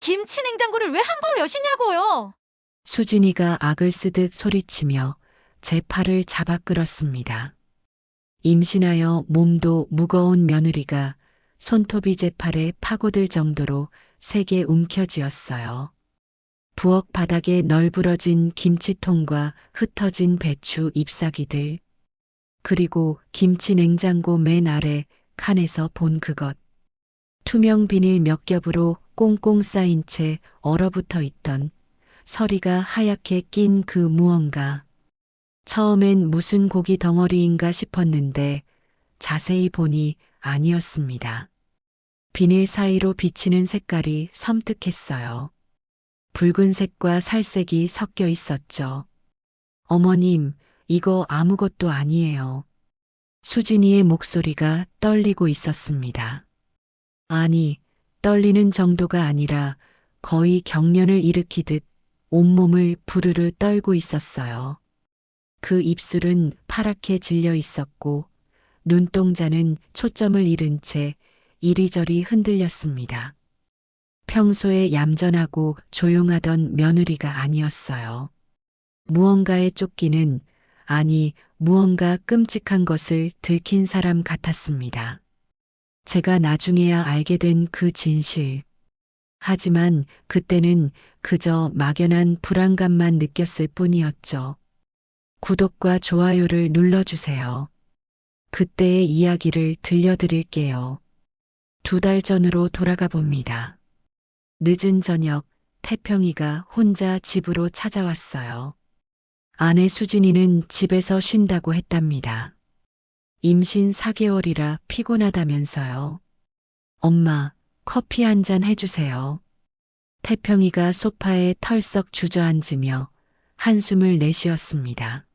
김치 냉장고를 왜 함부로 여시냐고요? 수진이가 악을 쓰듯 소리치며 제 팔을 잡아 끌었습니다. 임신하여 몸도 무거운 며느리가 손톱이 제 팔에 파고들 정도로 세게 움켜쥐었어요. 부엌 바닥에 널브러진 김치통과 흩어진 배추 잎사귀들, 그리고 김치 냉장고 맨 아래 칸에서 본 그것. 투명 비닐 몇 겹으로 꽁꽁 쌓인 채 얼어붙어 있던 서리가 하얗게 낀 그 무언가. 처음엔 무슨 고기 덩어리인가 싶었는데 자세히 보니 아니었습니다. 비닐 사이로 비치는 색깔이 섬뜩했어요. 붉은색과 살색이 섞여 있었죠. 어머님, 이거 아무것도 아니에요. 수진이의 목소리가 떨리고 있었습니다. 아니, 떨리는 정도가 아니라 거의 경련을 일으키듯 온몸을 부르르 떨고 있었어요. 그 입술은 파랗게 질려 있었고 눈동자는 초점을 잃은 채 이리저리 흔들렸습니다. 평소에 얌전하고 조용하던 며느리가 아니었어요. 무언가에 쫓기는, 아니, 무언가 끔찍한 것을 들킨 사람 같았습니다. 제가 나중에야 알게 된 그 진실. 하지만 그때는 그저 막연한 불안감만 느꼈을 뿐이었죠. 구독과 좋아요를 눌러주세요. 그때의 이야기를 들려드릴게요. 2달 전으로 돌아가 봅니다. 늦은 저녁, 태평이가 혼자 집으로 찾아왔어요. 아내 수진이는 집에서 쉰다고 했답니다. 임신 4개월이라 피곤하다면서요. 엄마, 커피 한 잔 해주세요. 태평이가 소파에 털썩 주저앉으며 한숨을 내쉬었습니다.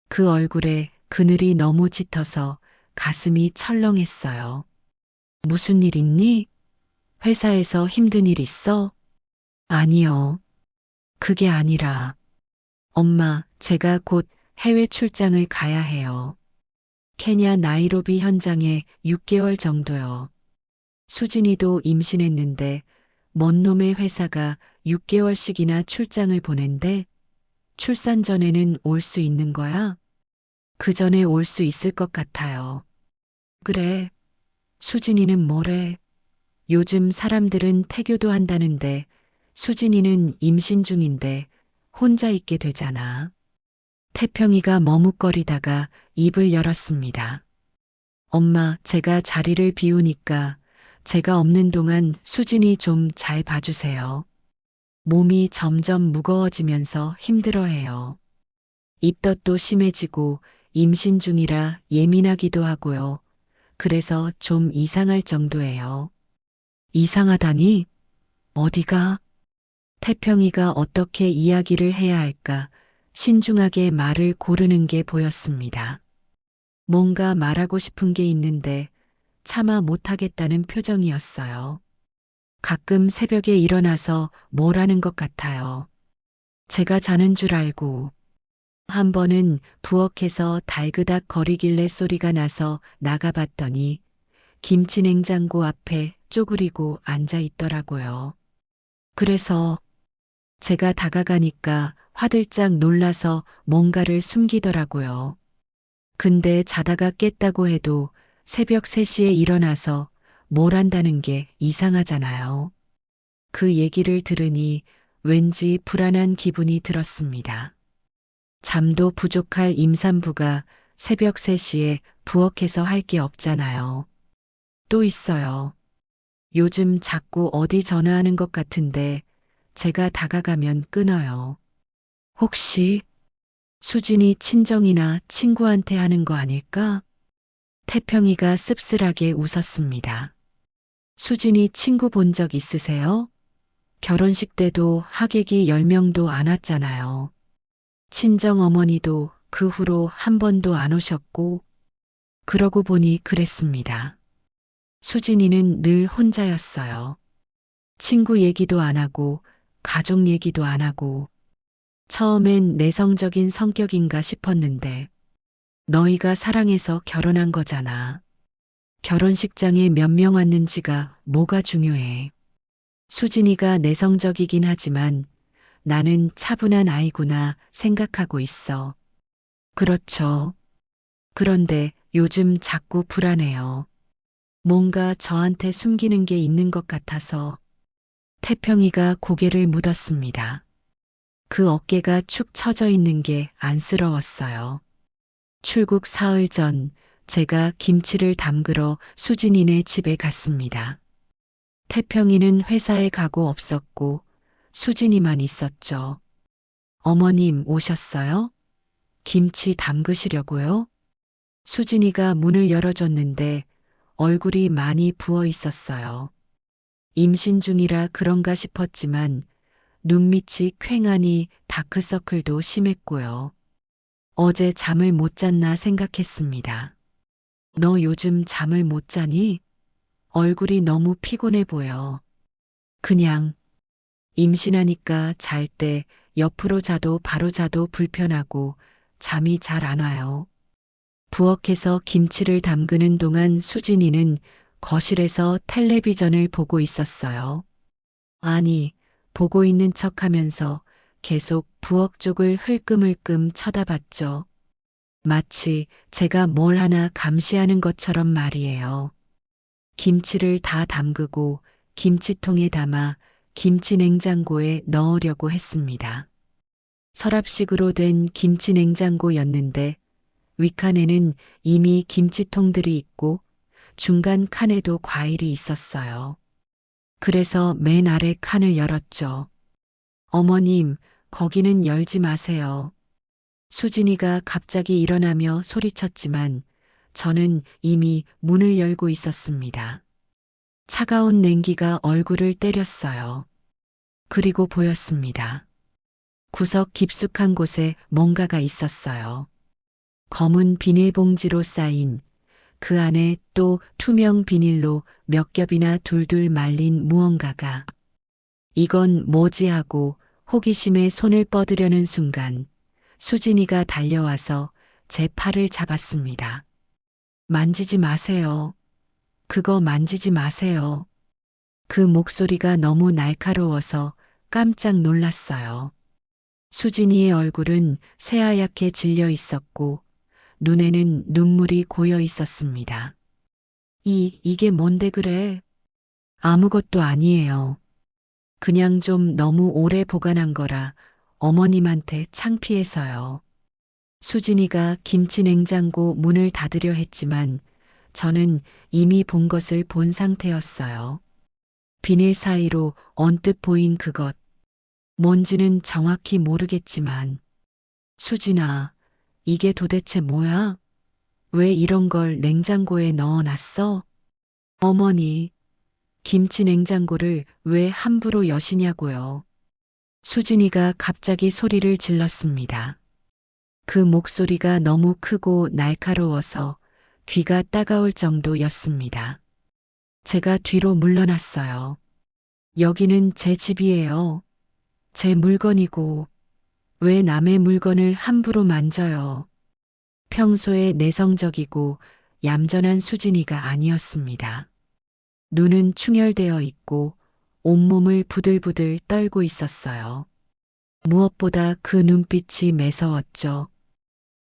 그 얼굴에 그늘이 너무 짙어서 가슴이 철렁했어요. 무슨 일 있니? 회사에서 힘든 일 있어? 아니요. 그게 아니라, 엄마, 제가 곧 해외 출장을 가야 해요. 케냐 나이로비 현장에 6개월 정도요. 수진이도 임신했는데 먼 놈의 회사가 6개월씩이나 출장을 보낸대. 출산 전에는 올 수 있는 거야? 그 전에 올 수 있을 것 같아요. 그래. 수진이는 뭐래? 요즘 사람들은 태교도 한다는데 수진이는 임신 중인데 혼자 있게 되잖아. 태평이가 머뭇거리다가 입을 열었습니다. 엄마, 제가 자리를 비우니까 제가 없는 동안 수진이 좀 잘 봐주세요. 몸이 점점 무거워지면서 힘들어해요. 입덧도 심해지고 임신 중이라 예민하기도 하고요. 그래서 좀 이상할 정도예요. 이상하다니? 어디가? 태평이가 어떻게 이야기를 해야 할까 신중하게 말을 고르는 게 보였습니다. 뭔가 말하고 싶은 게 있는데 차마 못하겠다는 표정이었어요. 가끔 새벽에 일어나서 뭘 하는 것 같아요. 제가 자는 줄 알고. 한 번은 부엌에서 달그닥 거리길래 소리가 나서 나가봤더니 김치 냉장고 앞에 쪼그리고 앉아 있더라고요. 그래서 제가 다가가니까 화들짝 놀라서 뭔가를 숨기더라고요. 근데 자다가 깼다고 해도 새벽 3시에 일어나서 뭘 한다는 게 이상하잖아요. 그 얘기를 들으니 왠지 불안한 기분이 들었습니다. 잠도 부족할 임산부가 새벽 3시에 부엌에서 할 게 없잖아요. 또 있어요. 요즘 자꾸 어디 전화하는 것 같은데 제가 다가가면 끊어요. 혹시 수진이 친정이나 친구한테 하는 거 아닐까? 태평이가 씁쓸하게 웃었습니다. 수진이 친구 본 적 있으세요? 결혼식 때도 하객이 10명도 안 왔잖아요. 친정 어머니도 그 후로 한 번도 안 오셨고, 그러고 보니 그랬습니다. 수진이는 늘 혼자였어요. 친구 얘기도 안 하고, 가족 얘기도 안 하고, 처음엔 내성적인 성격인가 싶었는데, 너희가 사랑해서 결혼한 거잖아. 결혼식장에 몇 명 왔는지가 뭐가 중요해. 수진이가 내성적이긴 하지만 나는 차분한 아이구나 생각하고 있어. 그렇죠. 그런데 요즘 자꾸 불안해요. 뭔가 저한테 숨기는 게 있는 것 같아서. 태평이가 고개를 묻었습니다. 그 어깨가 축 처져 있는 게 안쓰러웠어요. 출국 사흘 전 제가 김치를 담그러 수진이네 집에 갔습니다. 태평이는 회사에 가고 없었고 수진이만 있었죠. 어머님 오셨어요? 김치 담그시려고요? 수진이가 문을 열어줬는데 얼굴이 많이 부어 있었어요. 임신 중이라 그런가 싶었지만 눈밑이 퀭하니 다크서클도 심했고요. 어제 잠을 못 잤나 생각했습니다. 너 요즘 잠을 못 자니? 얼굴이 너무 피곤해 보여. 그냥 임신하니까 잘 때 옆으로 자도 바로 자도 불편하고 잠이 잘 안 와요. 부엌에서 김치를 담그는 동안 수진이는 거실에서 텔레비전을 보고 있었어요. 아니, 보고 있는 척 하면서 계속 부엌 쪽을 흘끔흘끔 쳐다봤죠. 마치 제가 뭘 하나 감시하는 것처럼 말이에요. 김치를 다 담그고 김치통에 담아 김치 냉장고에 넣으려고 했습니다. 서랍식으로 된 김치 냉장고였는데 윗칸에는 이미 김치통들이 있고 중간 칸에도 과일이 있었어요. 그래서 맨 아래 칸을 열었죠. 어머님, 거기는 열지 마세요. 수진이가 갑자기 일어나며 소리쳤지만 저는 이미 문을 열고 있었습니다. 차가운 냉기가 얼굴을 때렸어요. 그리고 보였습니다. 구석 깊숙한 곳에 뭔가가 있었어요. 검은 비닐봉지로 쌓인 그 안에 또 투명 비닐로 몇 겹이나 둘둘 말린 무언가가. 이건 뭐지 하고 호기심에 손을 뻗으려는 순간 수진이가 달려와서 제 팔을 잡았습니다. 만지지 마세요. 그거 만지지 마세요. 그 목소리가 너무 날카로워서 깜짝 놀랐어요. 수진이의 얼굴은 새하얗게 질려 있었고 눈에는 눈물이 고여 있었습니다. 이게 뭔데 그래? 아무것도 아니에요. 그냥 좀 너무 오래 보관한 거라 어머님한테 창피해서요. 수진이가 김치 냉장고 문을 닫으려 했지만 저는 이미 본 것을 본 상태였어요. 비닐 사이로 언뜻 보인 그것. 뭔지는 정확히 모르겠지만. 수진아, 이게 도대체 뭐야? 왜 이런 걸 냉장고에 넣어놨어? 어머니, 김치 냉장고를 왜 함부로 여시냐고요. 수진이가 갑자기 소리를 질렀습니다. 그 목소리가 너무 크고 날카로워서 귀가 따가울 정도였습니다. 제가 뒤로 물러났어요. 여기는 제 집이에요. 제 물건이고 왜 남의 물건을 함부로 만져요. 평소에 내성적이고 얌전한 수진이가 아니었습니다. 눈은 충혈되어 있고 온몸을 부들부들 떨고 있었어요. 무엇보다 그 눈빛이 매서웠죠.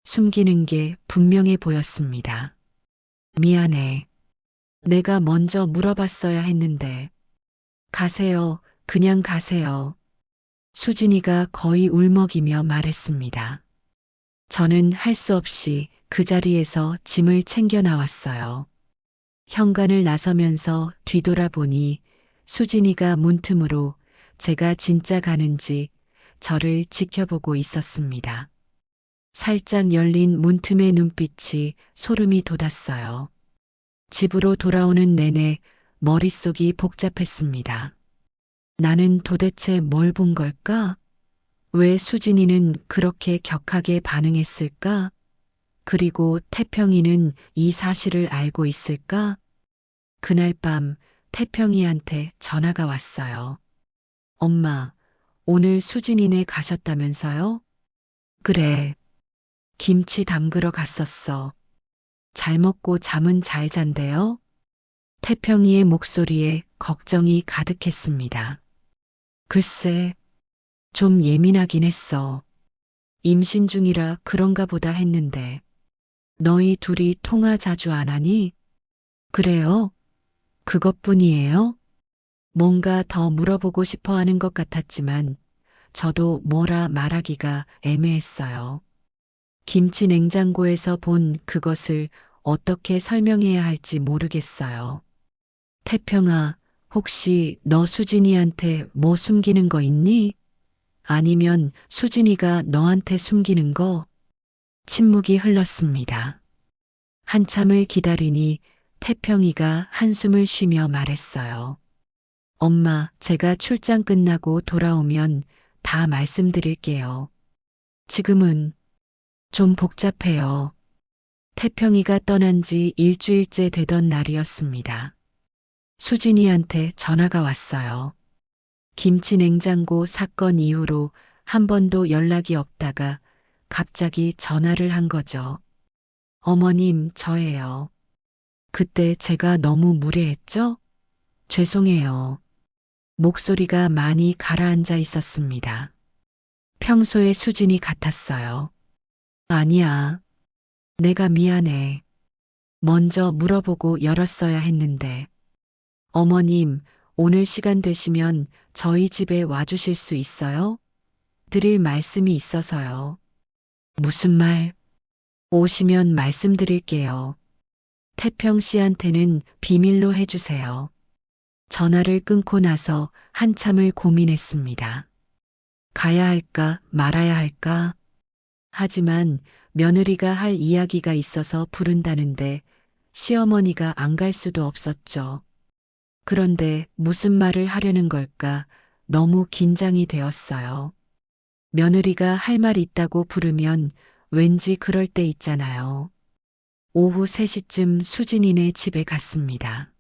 숨기는 게 분명해 보였습니다. 미안해. 내가 먼저 물어봤어야 했는데. 가세요. 그냥 가세요. 수진이가 거의 울먹이며 말했습니다. 저는 할 수 없이 그 자리에서 짐을 챙겨 나왔어요. 현관을 나서면서 뒤돌아보니 수진이가 문틈으로 제가 진짜 가는지 저를 지켜보고 있었습니다. 살짝 열린 문틈의 눈빛이 소름이 돋았어요. 집으로 돌아오는 내내 머릿속이 복잡했습니다. 나는 도대체 뭘 본 걸까? 왜 수진이는 그렇게 격하게 반응했을까? 그리고 태평이는 이 사실을 알고 있을까? 그날 밤 태평이한테 전화가 왔어요. 엄마, 오늘 수진이네 가셨다면서요? 그래. 김치 담그러 갔었어. 잘 먹고 잠은 잘 잔대요? 태평이의 목소리에 걱정이 가득했습니다. 글쎄, 좀 예민하긴 했어. 임신 중이라 그런가 보다 했는데. 너희 둘이 통화 자주 안 하니? 그래요? 그것뿐이에요? 뭔가 더 물어보고 싶어 하는 것 같았지만 저도 뭐라 말하기가 애매했어요. 김치 냉장고에서 본 그것을 어떻게 설명해야 할지 모르겠어요. 태평아, 혹시 너 수진이한테 뭐 숨기는 거 있니? 아니면 수진이가 너한테 숨기는 거? 침묵이 흘렀습니다. 한참을 기다리니 태평이가 한숨을 쉬며 말했어요. 엄마, 제가 출장 끝나고 돌아오면 다 말씀드릴게요. 지금은 좀 복잡해요. 태평이가 떠난 지 일주일째 되던 날이었습니다. 수진이한테 전화가 왔어요. 김치 냉장고 사건 이후로 한 번도 연락이 없다가 갑자기 전화를 한 거죠. 어머님, 저예요. 그때 제가 너무 무례했죠? 죄송해요. 목소리가 많이 가라앉아 있었습니다. 평소의 수진이 같았어요. 아니야. 내가 미안해. 먼저 물어보고 열었어야 했는데. 어머님, 오늘 시간 되시면 저희 집에 와주실 수 있어요? 드릴 말씀이 있어서요. 무슨 말? 오시면 말씀드릴게요. 태평 씨한테는 비밀로 해주세요. 전화를 끊고 나서 한참을 고민했습니다. 가야 할까 말아야 할까? 하지만 며느리가 할 이야기가 있어서 부른다는데 시어머니가 안 갈 수도 없었죠. 그런데 무슨 말을 하려는 걸까 너무 긴장이 되었어요. 며느리가 할 말 있다고 부르면 왠지 그럴 때 있잖아요. 오후 3시쯤 수진이네 집에 갔습니다.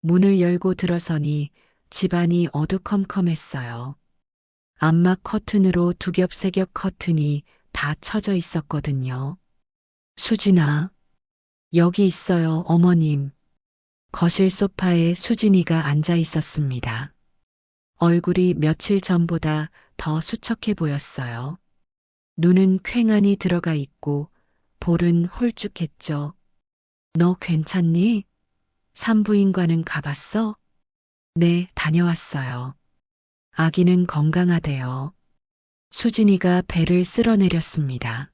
문을 열고 들어서니 집안이 어두컴컴했어요. 암막 커튼으로 두 겹 세 겹 커튼이 다 쳐져 있었거든요. 수진아, 여기 있어요, 어머님. 거실 소파에 수진이가 앉아 있었습니다. 얼굴이 며칠 전보다 더 수척해 보였어요. 눈은 퀭하니 들어가 있고 볼은 홀쭉했죠. 너 괜찮니? 산부인과는 가봤어? 네, 다녀왔어요. 아기는 건강하대요. 수진이가 배를 쓸어내렸습니다.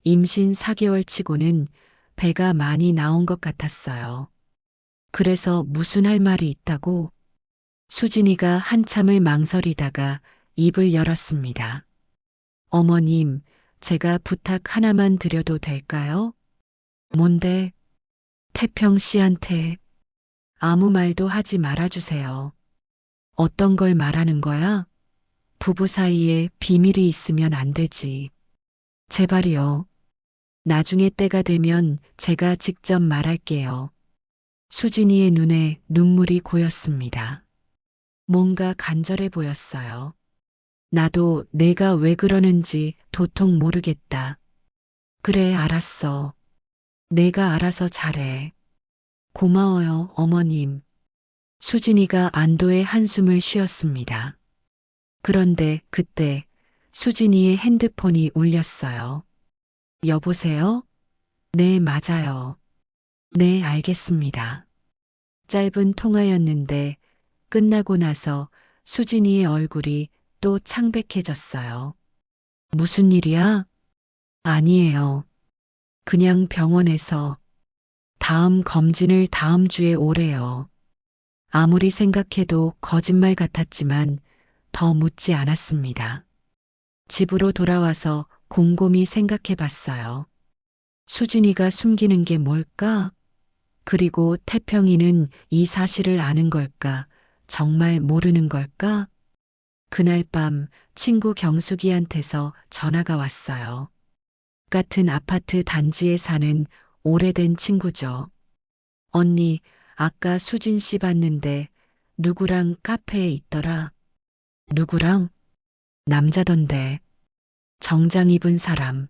임신 4개월 치고는 배가 많이 나온 것 같았어요. 그래서 무슨 할 말이 있다고? 수진이가 한참을 망설이다가 입을 열었습니다. 어머님, 제가 부탁 하나만 드려도 될까요? 뭔데? 태평 씨한테 아무 말도 하지 말아주세요. 어떤 걸 말하는 거야? 부부 사이에 비밀이 있으면 안 되지. 제발이요. 나중에 때가 되면 제가 직접 말할게요. 수진이의 눈에 눈물이 고였습니다. 뭔가 간절해 보였어요. 나도 내가 왜 그러는지 도통 모르겠다. 그래, 알았어. 내가 알아서 잘해. 고마워요, 어머님. 수진이가 안도의 한숨을 쉬었습니다. 그런데 그때 수진이의 핸드폰이 울렸어요. 여보세요? 네, 맞아요. 네, 알겠습니다. 짧은 통화였는데 끝나고 나서 수진이의 얼굴이 또 창백해졌어요. 무슨 일이야? 아니에요. 그냥 병원에서 다음 검진을 다음 주에 오래요. 아무리 생각해도 거짓말 같았지만 더 묻지 않았습니다. 집으로 돌아와서 곰곰이 생각해 봤어요. 수진이가 숨기는 게 뭘까? 그리고 태평이는 이 사실을 아는 걸까? 정말 모르는 걸까? 그날 밤 친구 경숙이한테서 전화가 왔어요. 같은 아파트 단지에 사는 오래된 친구죠. 언니, 아까 수진 씨 봤는데 누구랑 카페에 있더라. 누구랑? 남자던데. 정장 입은 사람.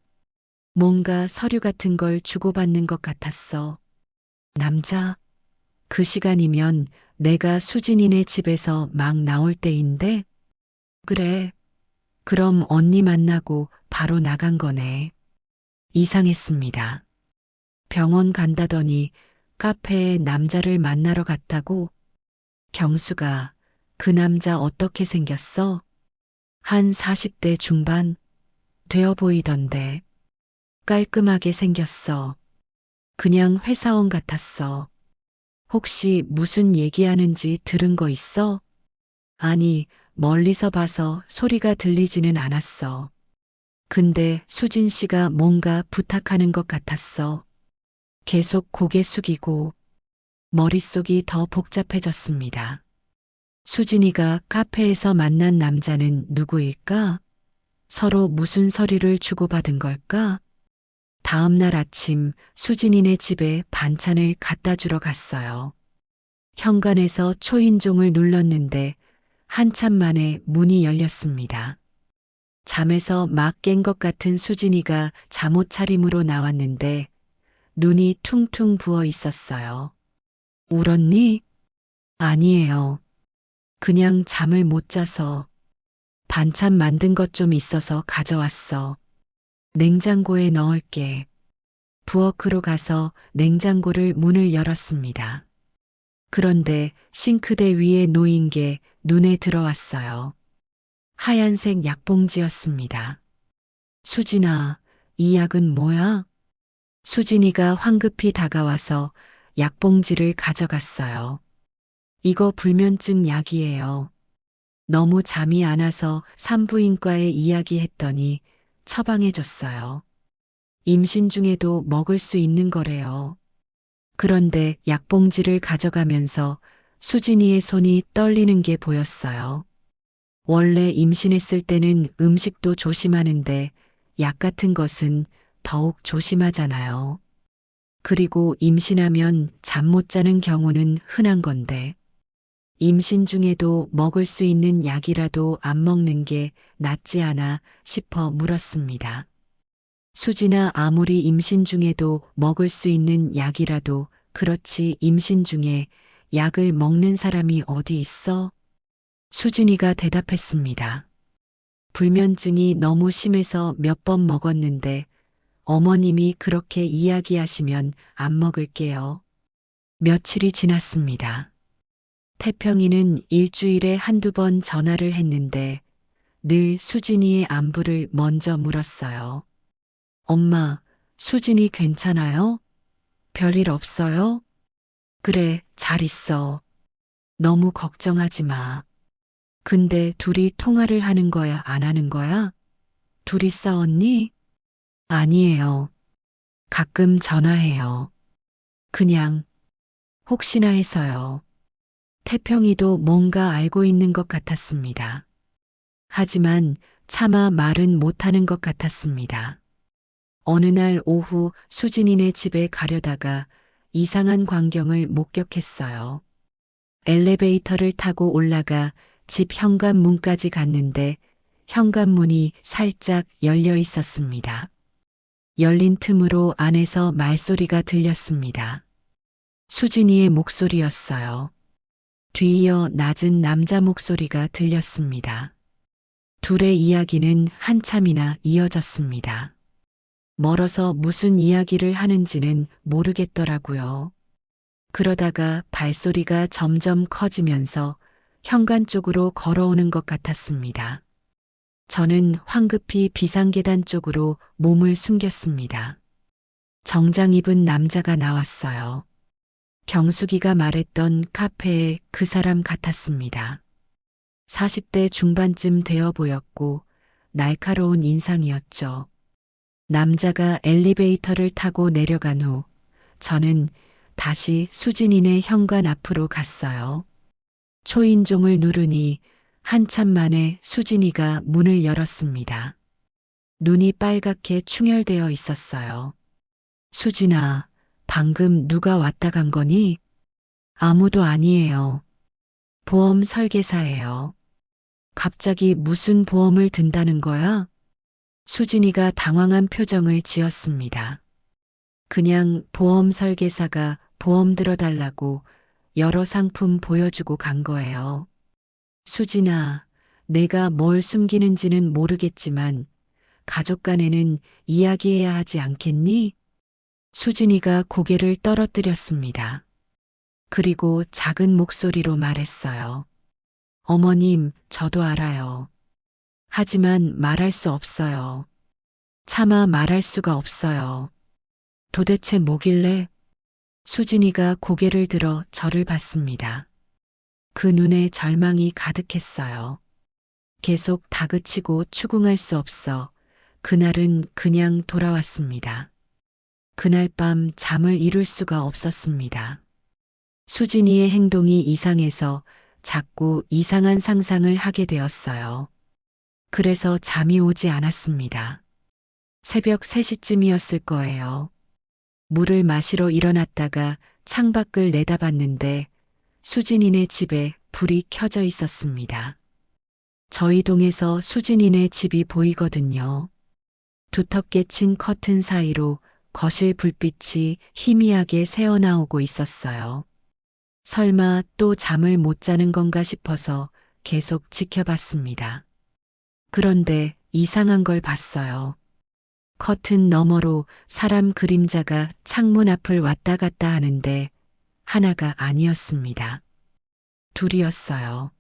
뭔가 서류 같은 걸 주고받는 것 같았어. 남자? 그 시간이면 내가 수진이네 집에서 막 나올 때인데? 그래. 그럼 언니 만나고 바로 나간 거네. 이상했습니다. 병원 간다더니 카페에 남자를 만나러 갔다고? 경수가 그 남자 어떻게 생겼어? 한 40대 중반 되어 보이던데. 깔끔하게 생겼어. 그냥 회사원 같았어. 혹시 무슨 얘기하는지 들은 거 있어? 아니, 멀리서 봐서 소리가 들리지는 않았어. 근데 수진 씨가 뭔가 부탁하는 것 같았어. 계속 고개 숙이고 머릿속이 더 복잡해졌습니다. 수진이가 카페에서 만난 남자는 누구일까? 서로 무슨 서류를 주고받은 걸까? 다음 날 아침 수진이네 집에 반찬을 갖다 주러 갔어요. 현관에서 초인종을 눌렀는데 한참 만에 문이 열렸습니다. 잠에서 막 깬 것 같은 수진이가 잠옷 차림으로 나왔는데 눈이 퉁퉁 부어 있었어요. 울었니? 아니에요. 그냥 잠을 못 자서 반찬 만든 것 좀 있어서 가져왔어. 냉장고에 넣을게. 부엌으로 가서 냉장고를 문을 열었습니다. 그런데 싱크대 위에 놓인 게 눈에 들어왔어요. 하얀색 약봉지였습니다. 수진아, 이 약은 뭐야? 수진이가 황급히 다가와서 약봉지를 가져갔어요. 이거 불면증 약이에요. 너무 잠이 안 와서 산부인과에 이야기했더니 처방해줬어요. 임신 중에도 먹을 수 있는 거래요. 그런데 약봉지를 가져가면서 수진이의 손이 떨리는 게 보였어요. 원래 임신했을 때는 음식도 조심하는데 약 같은 것은 더욱 조심하잖아요. 그리고 임신하면 잠 못 자는 경우는 흔한 건데 임신 중에도 먹을 수 있는 약이라도 안 먹는 게 낫지 않아 싶어 물었습니다. 수진아, 아무리 임신 중에도 먹을 수 있는 약이라도 그렇지 임신 중에 약을 먹는 사람이 어디 있어? 수진이가 대답했습니다. 불면증이 너무 심해서 몇 번 먹었는데 어머님이 그렇게 이야기하시면 안 먹을게요. 며칠이 지났습니다. 태평이는 일주일에 한두 번 전화를 했는데 늘 수진이의 안부를 먼저 물었어요. 엄마, 수진이 괜찮아요? 별일 없어요? 그래, 잘 있어. 너무 걱정하지 마. 근데 둘이 통화를 하는 거야, 안 하는 거야? 둘이 싸웠니? 아니에요. 가끔 전화해요. 그냥 혹시나 해서요. 태평이도 뭔가 알고 있는 것 같았습니다. 하지만 차마 말은 못하는 것 같았습니다. 어느 날 오후 수진이네 집에 가려다가 이상한 광경을 목격했어요. 엘리베이터를 타고 올라가 집 현관문까지 갔는데 현관문이 살짝 열려 있었습니다. 열린 틈으로 안에서 말소리가 들렸습니다. 수진이의 목소리였어요. 뒤이어 낮은 남자 목소리가 들렸습니다. 둘의 이야기는 한참이나 이어졌습니다. 멀어서 무슨 이야기를 하는지는 모르겠더라고요. 그러다가 발소리가 점점 커지면서 현관 쪽으로 걸어오는 것 같았습니다. 저는 황급히 비상계단 쪽으로 몸을 숨겼습니다. 정장 입은 남자가 나왔어요. 경숙이가 말했던 카페의 그 사람 같았습니다. 40대 중반쯤 되어 보였고 날카로운 인상이었죠. 남자가 엘리베이터를 타고 내려간 후 저는 다시 수진이네 현관 앞으로 갔어요. 초인종을 누르니 한참 만에 수진이가 문을 열었습니다. 눈이 빨갛게 충혈되어 있었어요. 수진아, 방금 누가 왔다 간 거니? 아무도 아니에요. 보험 설계사예요. 갑자기 무슨 보험을 든다는 거야? 수진이가 당황한 표정을 지었습니다. 그냥 보험 설계사가 보험 들어달라고 여러 상품 보여주고 간 거예요. 수진아, 내가 뭘 숨기는지는 모르겠지만 가족 간에는 이야기해야 하지 않겠니? 수진이가 고개를 떨어뜨렸습니다. 그리고 작은 목소리로 말했어요. 어머님, 저도 알아요. 하지만 말할 수 없어요. 차마 말할 수가 없어요. 도대체 뭐길래? 수진이가 고개를 들어 저를 봤습니다. 그 눈에 절망이 가득했어요. 계속 다그치고 추궁할 수 없어 그날은 그냥 돌아왔습니다. 그날 밤 잠을 이룰 수가 없었습니다. 수진이의 행동이 이상해서 자꾸 이상한 상상을 하게 되었어요. 그래서 잠이 오지 않았습니다. 새벽 3시쯤이었을 거예요. 물을 마시러 일어났다가 창밖을 내다봤는데 수진이네 집에 불이 켜져 있었습니다. 저희 동에서 수진이네 집이 보이거든요. 두텁게 친 커튼 사이로 거실 불빛이 희미하게 새어나오고 있었어요. 설마 또 잠을 못 자는 건가 싶어서 계속 지켜봤습니다. 그런데 이상한 걸 봤어요. 커튼 너머로 사람 그림자가 창문 앞을 왔다 갔다 하는데 하나가 아니었습니다. 둘이었어요.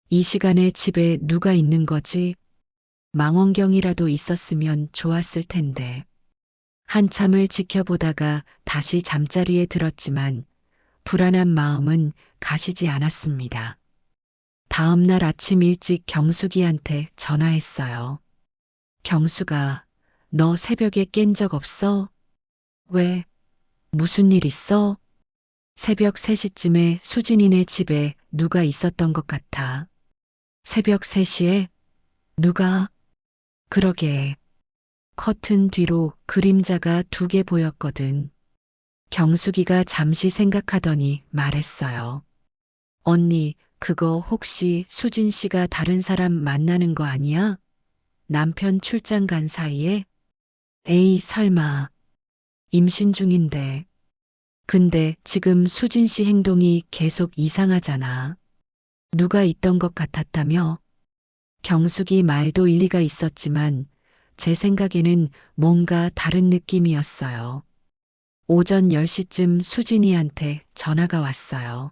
이 시간에 집에 누가 있는 거지? 망원경이라도 있었으면 좋았을 텐데. 한참을 지켜보다가 다시 잠자리에 들었지만 불안한 마음은 가시지 않았습니다. 다음 날 아침 일찍 경숙이한테 전화했어요. 경숙아, 너 새벽에 깬 적 없어? 왜? 무슨 일 있어? 새벽 3시쯤에 수진이네 집에 누가 있었던 것 같아. 새벽 3시에? 누가? 그러게. 커튼 뒤로 그림자가 2개 보였거든. 경숙이가 잠시 생각하더니 말했어요. 언니, 그거 혹시 수진 씨가 다른 사람 만나는 거 아니야? 남편 출장 간 사이에? 에이, 설마. 임신 중인데. 근데 지금 수진 씨 행동이 계속 이상하잖아. 누가 있던 것 같았다며? 경숙이 말도 일리가 있었지만 제 생각에는 뭔가 다른 느낌이었어요. 오전 10시쯤 수진이한테 전화가 왔어요.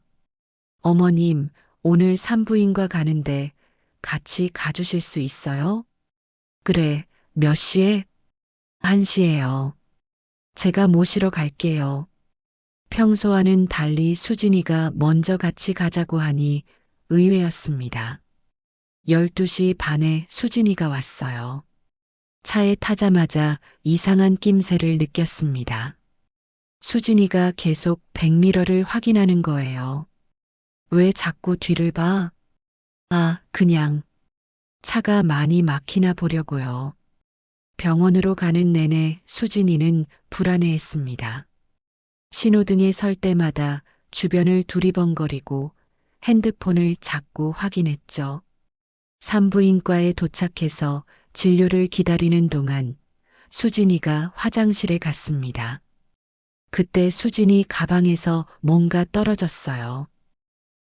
어머님, 오늘 산부인과 가는데 같이 가주실 수 있어요? 그래, 몇 시에? 1시에요. 제가 모시러 갈게요. 평소와는 달리 수진이가 먼저 같이 가자고 하니 의외였습니다. 12시 반에 수진이가 왔어요. 차에 타자마자 이상한 낌새를 느꼈습니다. 수진이가 계속 백미러를 확인하는 거예요. 왜 자꾸 뒤를 봐? 아, 그냥 차가 많이 막히나 보려고요. 병원으로 가는 내내 수진이는 불안해했습니다. 신호등에 설 때마다 주변을 두리번거리고 핸드폰을 자꾸 확인했죠. 산부인과에 도착해서 진료를 기다리는 동안 수진이가 화장실에 갔습니다. 그때 수진이 가방에서 뭔가 떨어졌어요.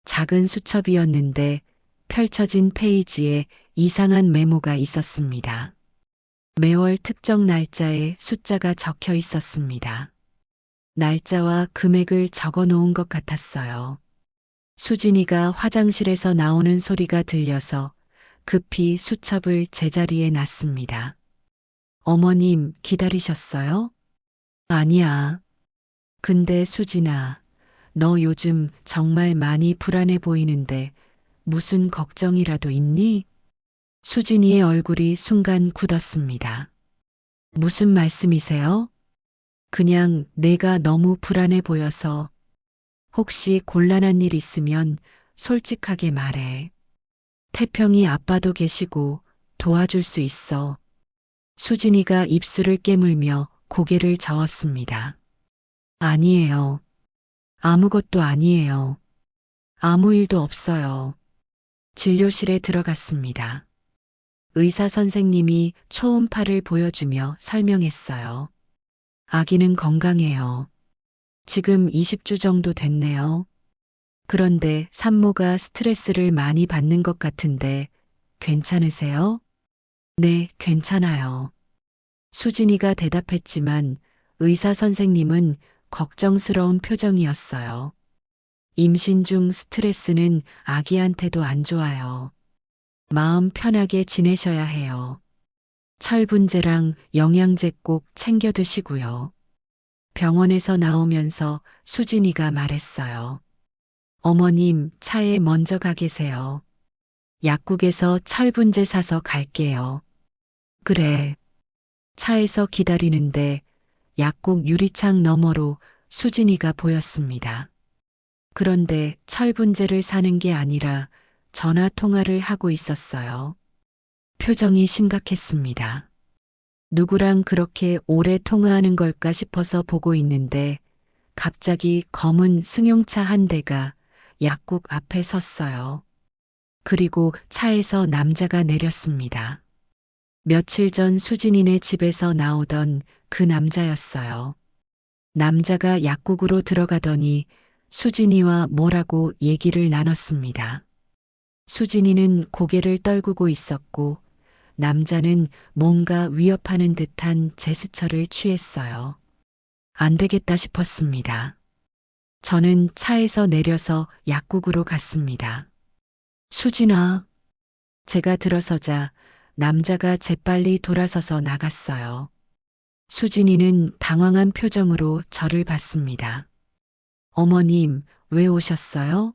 작은 수첩이었는데 펼쳐진 페이지에 이상한 메모가 있었습니다. 매월 특정 날짜에 숫자가 적혀 있었습니다. 날짜와 금액을 적어 놓은 것 같았어요. 수진이가 화장실에서 나오는 소리가 들려서 급히 수첩을 제자리에 놨습니다. 어머님, 기다리셨어요? 아니야. 근데 수진아, 너 요즘 정말 많이 불안해 보이는데 무슨 걱정이라도 있니? 수진이의 얼굴이 순간 굳었습니다. 무슨 말씀이세요? 그냥 내가 너무 불안해 보여서 혹시 곤란한 일 있으면 솔직하게 말해. 태평이 아빠도 계시고 도와줄 수 있어. 수진이가 입술을 깨물며 고개를 저었습니다. 아니에요. 아무것도 아니에요. 아무 일도 없어요. 진료실에 들어갔습니다. 의사 선생님이 초음파를 보여주며 설명했어요. 아기는 건강해요. 지금 20주 정도 됐네요. 그런데 산모가 스트레스를 많이 받는 것 같은데 괜찮으세요? 네, 괜찮아요. 수진이가 대답했지만 의사 선생님은 걱정스러운 표정이었어요. 임신 중 스트레스는 아기한테도 안 좋아요. 마음 편하게 지내셔야 해요. 철분제랑 영양제 꼭 챙겨 드시고요. 병원에서 나오면서 수진이가 말했어요. 어머님, 차에 먼저 가 계세요. 약국에서 철분제 사서 갈게요. 그래. 차에서 기다리는데 약국 유리창 너머로 수진이가 보였습니다. 그런데 철분제를 사는 게 아니라 전화 통화를 하고 있었어요. 표정이 심각했습니다. 누구랑 그렇게 오래 통화하는 걸까 싶어서 보고 있는데 갑자기 검은 승용차 한 대가 약국 앞에 섰어요. 그리고 차에서 남자가 내렸습니다. 며칠 전 수진이네 집에서 나오던 그 남자였어요. 남자가 약국으로 들어가더니 수진이와 뭐라고 얘기를 나눴습니다. 수진이는 고개를 떨구고 있었고 남자는 뭔가 위협하는 듯한 제스처를 취했어요. 안 되겠다 싶었습니다. 저는 차에서 내려서 약국으로 갔습니다. 수진아. 제가 들어서자 남자가 재빨리 돌아서서 나갔어요. 수진이는 당황한 표정으로 저를 봤습니다. 어머님, 왜 오셨어요?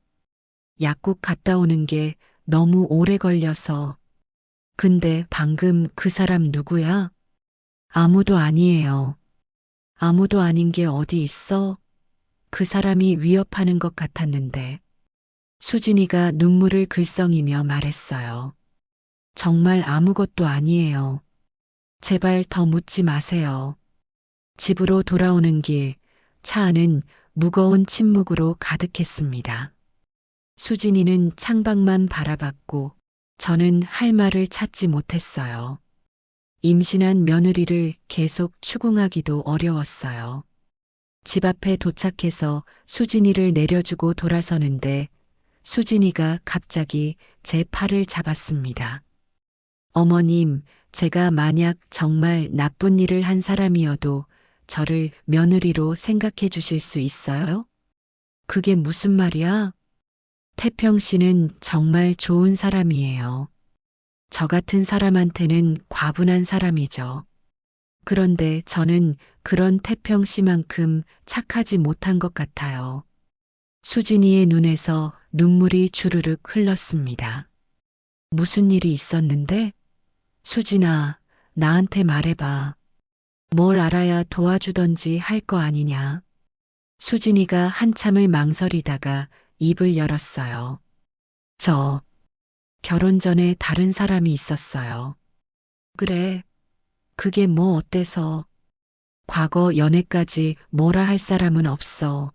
약국 갔다 오는 게 너무 오래 걸려서. 근데 방금 그 사람 누구야? 아무도 아니에요. 아무도 아닌 게 어디 있어? 그 사람이 위협하는 것 같았는데. 수진이가 눈물을 글썽이며 말했어요. 정말 아무것도 아니에요. 제발 더 묻지 마세요. 집으로 돌아오는 길, 차 안은 무거운 침묵으로 가득했습니다. 수진이는 창밖만 바라봤고 저는 할 말을 찾지 못했어요. 임신한 며느리를 계속 추궁하기도 어려웠어요. 집 앞에 도착해서 수진이를 내려주고 돌아서는데 수진이가 갑자기 제 팔을 잡았습니다. 어머님, 제가 만약 정말 나쁜 일을 한 사람이어도 저를 며느리로 생각해 주실 수 있어요? 그게 무슨 말이야? 태평 씨는 정말 좋은 사람이에요. 저 같은 사람한테는 과분한 사람이죠. 그런데 저는 그런 태평 씨만큼 착하지 못한 것 같아요. 수진이의 눈에서 눈물이 주르륵 흘렀습니다. 무슨 일이 있었는데? 수진아, 나한테 말해봐. 뭘 알아야 도와주던지 할 거 아니냐. 수진이가 한참을 망설이다가 입을 열었어요. 저, 결혼 전에 다른 사람이 있었어요. 그래, 그게 뭐 어때서? 과거 연애까지 뭐라 할 사람은 없어.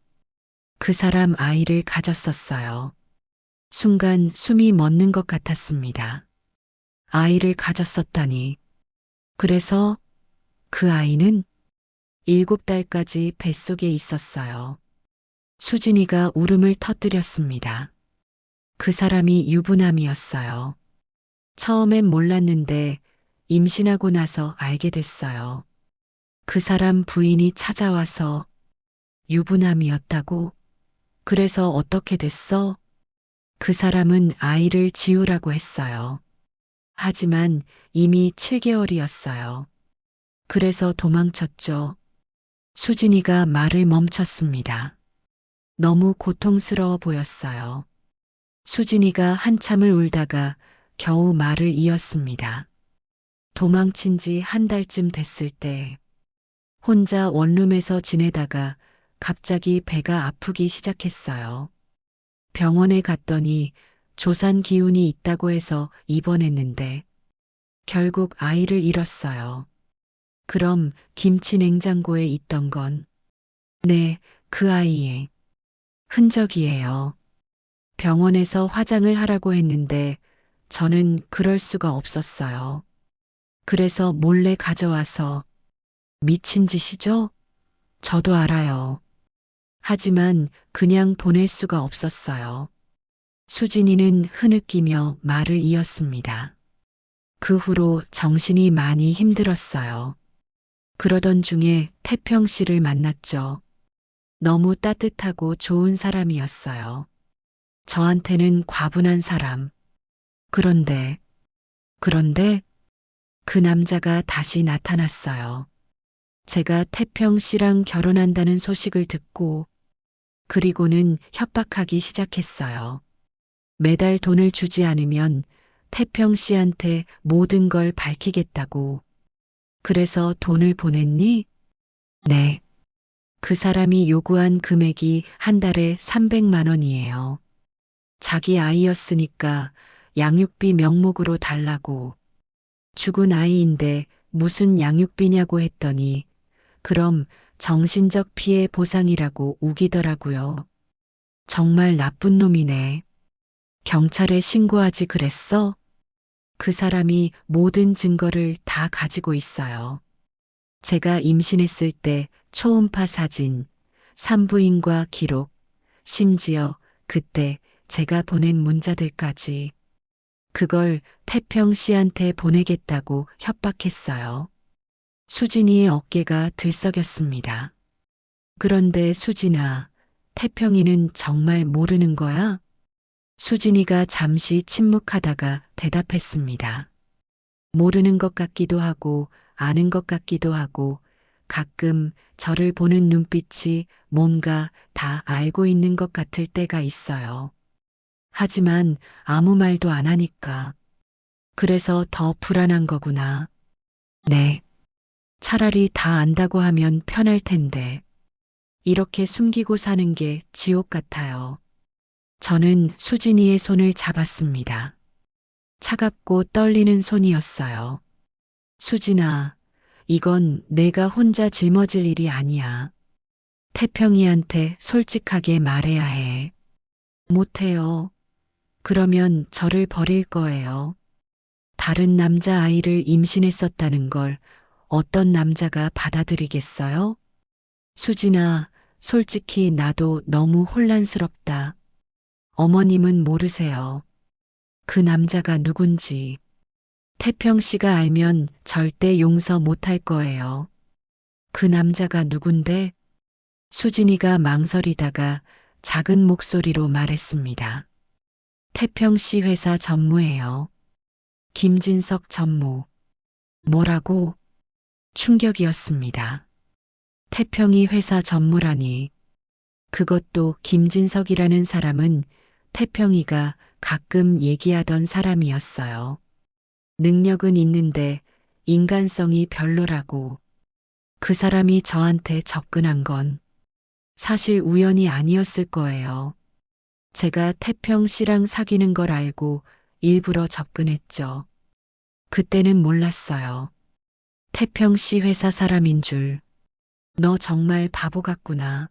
그 사람 아이를 가졌었어요. 순간 숨이 멎는 것 같았습니다. 아이를 가졌었다니. 그래서 그 아이는 7달까지 뱃속에 있었어요. 수진이가 울음을 터뜨렸습니다. 그 사람이 유부남이었어요. 처음엔 몰랐는데 임신하고 나서 알게 됐어요. 그 사람 부인이 찾아와서 유부남이었다고? 그래서 어떻게 됐어? 그 사람은 아이를 지우라고 했어요. 하지만 이미 7개월이었어요. 그래서 도망쳤죠. 수진이가 말을 멈췄습니다. 너무 고통스러워 보였어요. 수진이가 한참을 울다가 겨우 말을 이었습니다. 도망친 지 한 달쯤 됐을 때 혼자 원룸에서 지내다가 갑자기 배가 아프기 시작했어요. 병원에 갔더니 조산 기운이 있다고 해서 입원했는데 결국 아이를 잃었어요. 그럼 김치 냉장고에 있던 건 네, 그 아이의 흔적이에요. 병원에서 화장을 하라고 했는데 저는 그럴 수가 없었어요. 그래서 몰래 가져와서 미친 짓이죠? 저도 알아요. 하지만 그냥 보낼 수가 없었어요. 수진이는 흐느끼며 말을 이었습니다. 그 후로 정신이 많이 힘들었어요. 그러던 중에 태평 씨를 만났죠. 너무 따뜻하고 좋은 사람이었어요. 저한테는 과분한 사람. 그런데 그 남자가 다시 나타났어요. 제가 태평 씨랑 결혼한다는 소식을 듣고 그리고는 협박하기 시작했어요. 매달 돈을 주지 않으면 태평 씨한테 모든 걸 밝히겠다고. 그래서 돈을 보냈니? 네. 그 사람이 요구한 금액이 한 달에 300만 원이에요. 자기 아이였으니까 양육비 명목으로 달라고. 죽은 아이인데 무슨 양육비냐고 했더니 그럼 정신적 피해 보상이라고 우기더라고요. 정말 나쁜 놈이네. 경찰에 신고하지 그랬어? 그 사람이 모든 증거를 다 가지고 있어요. 제가 임신했을 때 초음파 사진, 산부인과 기록, 심지어 그때 제가 보낸 문자들까지. 그걸 태평 씨한테 보내겠다고 협박했어요. 수진이의 어깨가 들썩였습니다. 그런데 수진아, 태평이는 정말 모르는 거야? 수진이가 잠시 침묵하다가 대답했습니다. 모르는 것 같기도 하고 아는 것 같기도 하고 가끔 저를 보는 눈빛이 뭔가 다 알고 있는 것 같을 때가 있어요. 하지만 아무 말도 안 하니까. 그래서 더 불안한 거구나. 네. 차라리 다 안다고 하면 편할 텐데. 이렇게 숨기고 사는 게 지옥 같아요. 저는 수진이의 손을 잡았습니다. 차갑고 떨리는 손이었어요. 수진아, 이건 내가 혼자 짊어질 일이 아니야. 태평이한테 솔직하게 말해야 해. 못해요. 그러면 저를 버릴 거예요. 다른 남자 아이를 임신했었다는 걸 어떤 남자가 받아들이겠어요? 수진아, 솔직히 나도 너무 혼란스럽다. 어머님은 모르세요. 그 남자가 누군지. 태평 씨가 알면 절대 용서 못할 거예요. 그 남자가 누군데? 수진이가 망설이다가 작은 목소리로 말했습니다. 태평 씨 회사 전무예요. 김진석 전무. 뭐라고? 충격이었습니다. 태평이 회사 전무라니. 그것도 김진석이라는 사람은 태평이가 가끔 얘기하던 사람이었어요. 능력은 있는데 인간성이 별로라고. 그 사람이 저한테 접근한 건 사실 우연이 아니었을 거예요. 제가 태평 씨랑 사귀는 걸 알고 일부러 접근했죠. 그때는 몰랐어요. 태평 씨 회사 사람인 줄. 너 정말 바보 같구나.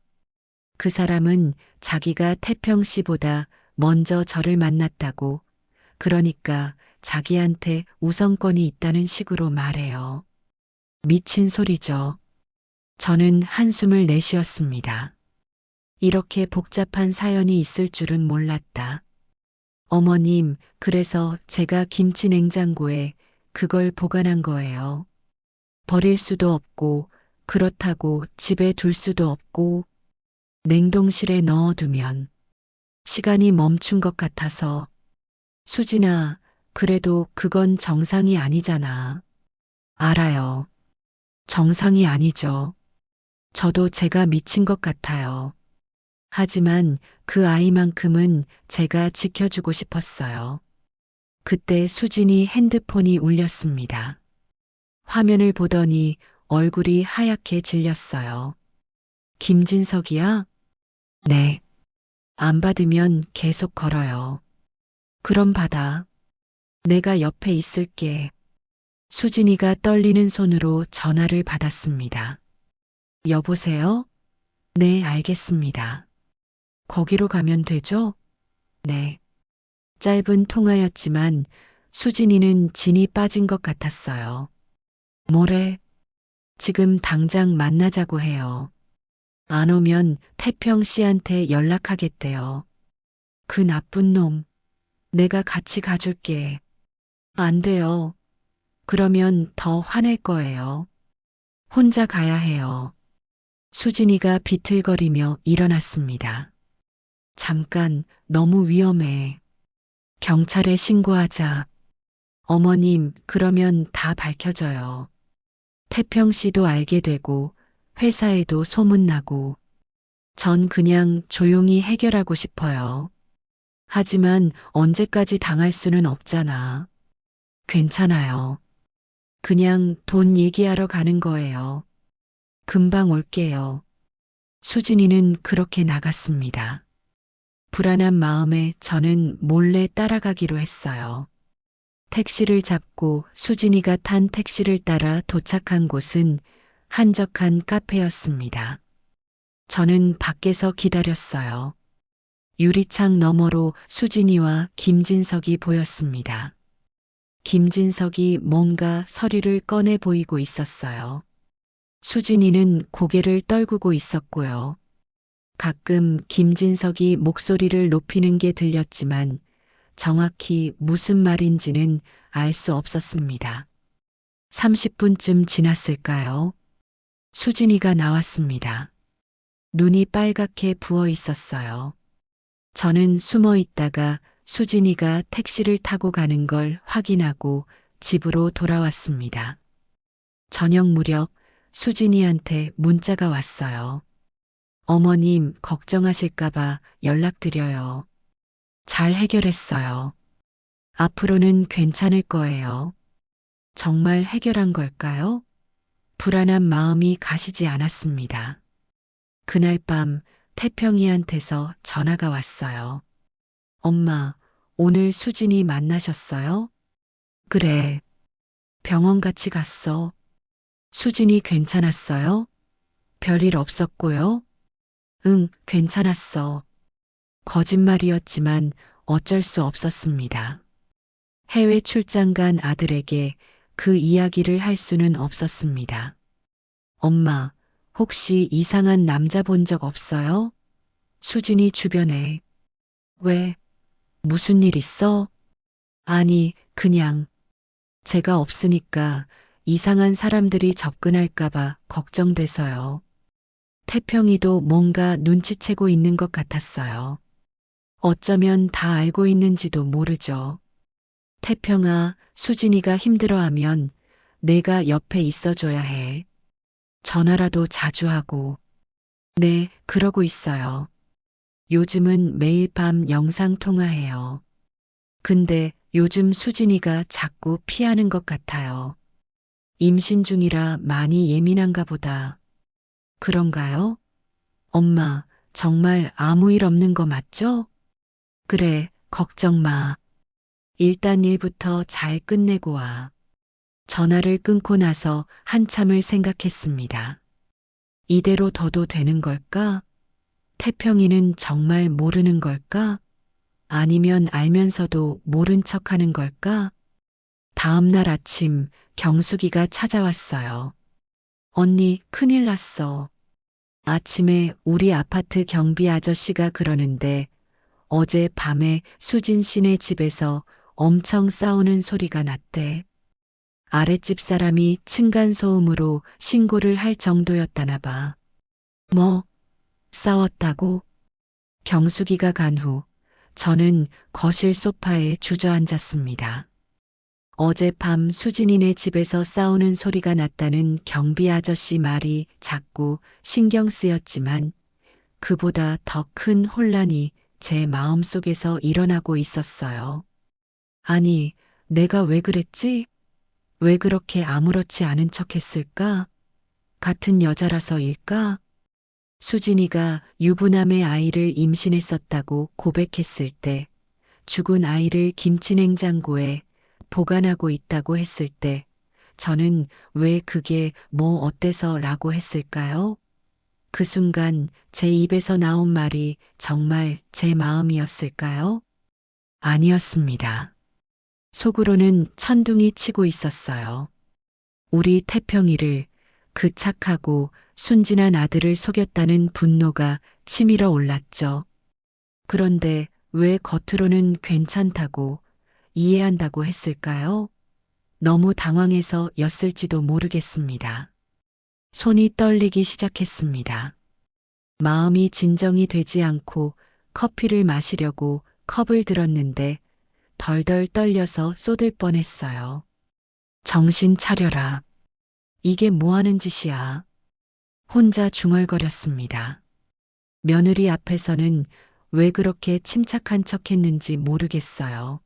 그 사람은 자기가 태평 씨보다 먼저 저를 만났다고, 그러니까 자기한테 우선권이 있다는 식으로 말해요. 미친 소리죠. 저는 한숨을 내쉬었습니다. 이렇게 복잡한 사연이 있을 줄은 몰랐다. 어머님, 그래서 제가 김치 냉장고에 그걸 보관한 거예요. 버릴 수도 없고, 그렇다고 집에 둘 수도 없고, 냉동실에 넣어두면 시간이 멈춘 것 같아서. 수진아, 그래도 그건 정상이 아니잖아. 알아요. 정상이 아니죠. 저도 제가 미친 것 같아요. 하지만 그 아이만큼은 제가 지켜주고 싶었어요. 그때 수진이 핸드폰이 울렸습니다. 화면을 보더니 얼굴이 하얗게 질렸어요. 김진석이야? 네. 안 받으면 계속 걸어요. 그럼 받아. 내가 옆에 있을게. 수진이가 떨리는 손으로 전화를 받았습니다. 여보세요? 네, 알겠습니다. 거기로 가면 되죠? 네. 짧은 통화였지만 수진이는 진이 빠진 것 같았어요. 뭐래? 지금 당장 만나자고 해요. 안 오면 태평 씨한테 연락하겠대요. 그 나쁜 놈. 내가 같이 가줄게. 안 돼요. 그러면 더 화낼 거예요. 혼자 가야 해요. 수진이가 비틀거리며 일어났습니다. 잠깐, 너무 위험해. 경찰에 신고하자. 어머님, 그러면 다 밝혀져요. 태평 씨도 알게 되고, 회사에도 소문나고, 전 그냥 조용히 해결하고 싶어요. 하지만 언제까지 당할 수는 없잖아. 괜찮아요. 그냥 돈 얘기하러 가는 거예요. 금방 올게요. 수진이는 그렇게 나갔습니다. 불안한 마음에 저는 몰래 따라가기로 했어요. 택시를 잡고 수진이가 탄 택시를 따라 도착한 곳은 한적한 카페였습니다. 저는 밖에서 기다렸어요. 유리창 너머로 수진이와 김진석이 보였습니다. 김진석이 뭔가 서류를 꺼내 보이고 있었어요. 수진이는 고개를 떨구고 있었고요. 가끔 김진석이 목소리를 높이는 게 들렸지만 정확히 무슨 말인지는 알 수 없었습니다. 30분쯤 지났을까요? 수진이가 나왔습니다. 눈이 빨갛게 부어 있었어요. 저는 숨어 있다가 수진이가 택시를 타고 가는 걸 확인하고 집으로 돌아왔습니다. 저녁 무렵 수진이한테 문자가 왔어요. 어머님 걱정하실까봐 연락드려요. 잘 해결했어요. 앞으로는 괜찮을 거예요. 정말 해결한 걸까요? 불안한 마음이 가시지 않았습니다. 그날 밤 태평이한테서 전화가 왔어요. 엄마, 오늘 수진이 만나셨어요? 그래. 병원 같이 갔어. 수진이 괜찮았어요? 별일 없었고요? 응, 괜찮았어. 거짓말이었지만 어쩔 수 없었습니다. 해외 출장 간 아들에게 그 이야기를 할 수는 없었습니다. 엄마, 혹시 이상한 남자 본 적 없어요? 수진이 주변에. 왜? 무슨 일 있어? 아니, 그냥. 제가 없으니까 이상한 사람들이 접근할까봐 걱정돼서요. 태평이도 뭔가 눈치채고 있는 것 같았어요. 어쩌면 다 알고 있는지도 모르죠. 태평아, 수진이가 힘들어하면 내가 옆에 있어줘야 해. 전화라도 자주 하고. 네, 그러고 있어요. 요즘은 매일 밤 영상 통화해요. 근데 요즘 수진이가 자꾸 피하는 것 같아요. 임신 중이라 많이 예민한가 보다. 그런가요? 엄마, 정말 아무 일 없는 거 맞죠? 그래, 걱정 마. 일단 일부터 잘 끝내고 와. 전화를 끊고 나서 한참을 생각했습니다. 이대로 둬도 되는 걸까? 태평이는 정말 모르는 걸까? 아니면 알면서도 모른 척 하는 걸까? 다음 날 아침 경숙이가 찾아왔어요. 언니, 큰일 났어. 아침에 우리 아파트 경비 아저씨가 그러는데 어제 밤에 수진 씨네 집에서 엄청 싸우는 소리가 났대. 아랫집 사람이 층간소음으로 신고를 할 정도였다나 봐. 뭐? 싸웠다고? 경숙이가 간 후 저는 거실 소파에 주저앉았습니다. 어젯밤 수진이네 집에서 싸우는 소리가 났다는 경비 아저씨 말이 자꾸 신경 쓰였지만 그보다 더 큰 혼란이 제 마음속에서 일어나고 있었어요. 아니, 내가 왜 그랬지? 왜 그렇게 아무렇지 않은 척 했을까? 같은 여자라서일까? 수진이가 유부남의 아이를 임신했었다고 고백했을 때, 죽은 아이를 김치냉장고에 보관하고 있다고 했을 때, 저는 왜 그게 뭐 어때서 라고 했을까요? 그 순간 제 입에서 나온 말이 정말 제 마음이었을까요? 아니었습니다. 속으로는 천둥이 치고 있었어요. 우리 태평이를 그 착하고 순진한 아들을 속였다는 분노가 치밀어 올랐죠. 그런데 왜 겉으로는 괜찮다고 이해한다고 했을까요? 너무 당황해서였을지도 모르겠습니다. 손이 떨리기 시작했습니다. 마음이 진정이 되지 않고 커피를 마시려고 컵을 들었는데 덜덜 떨려서 쏟을 뻔했어요. 정신 차려라. 이게 뭐 하는 짓이야? 혼자 중얼거렸습니다. 며느리 앞에서는 왜 그렇게 침착한 척 했는지 모르겠어요.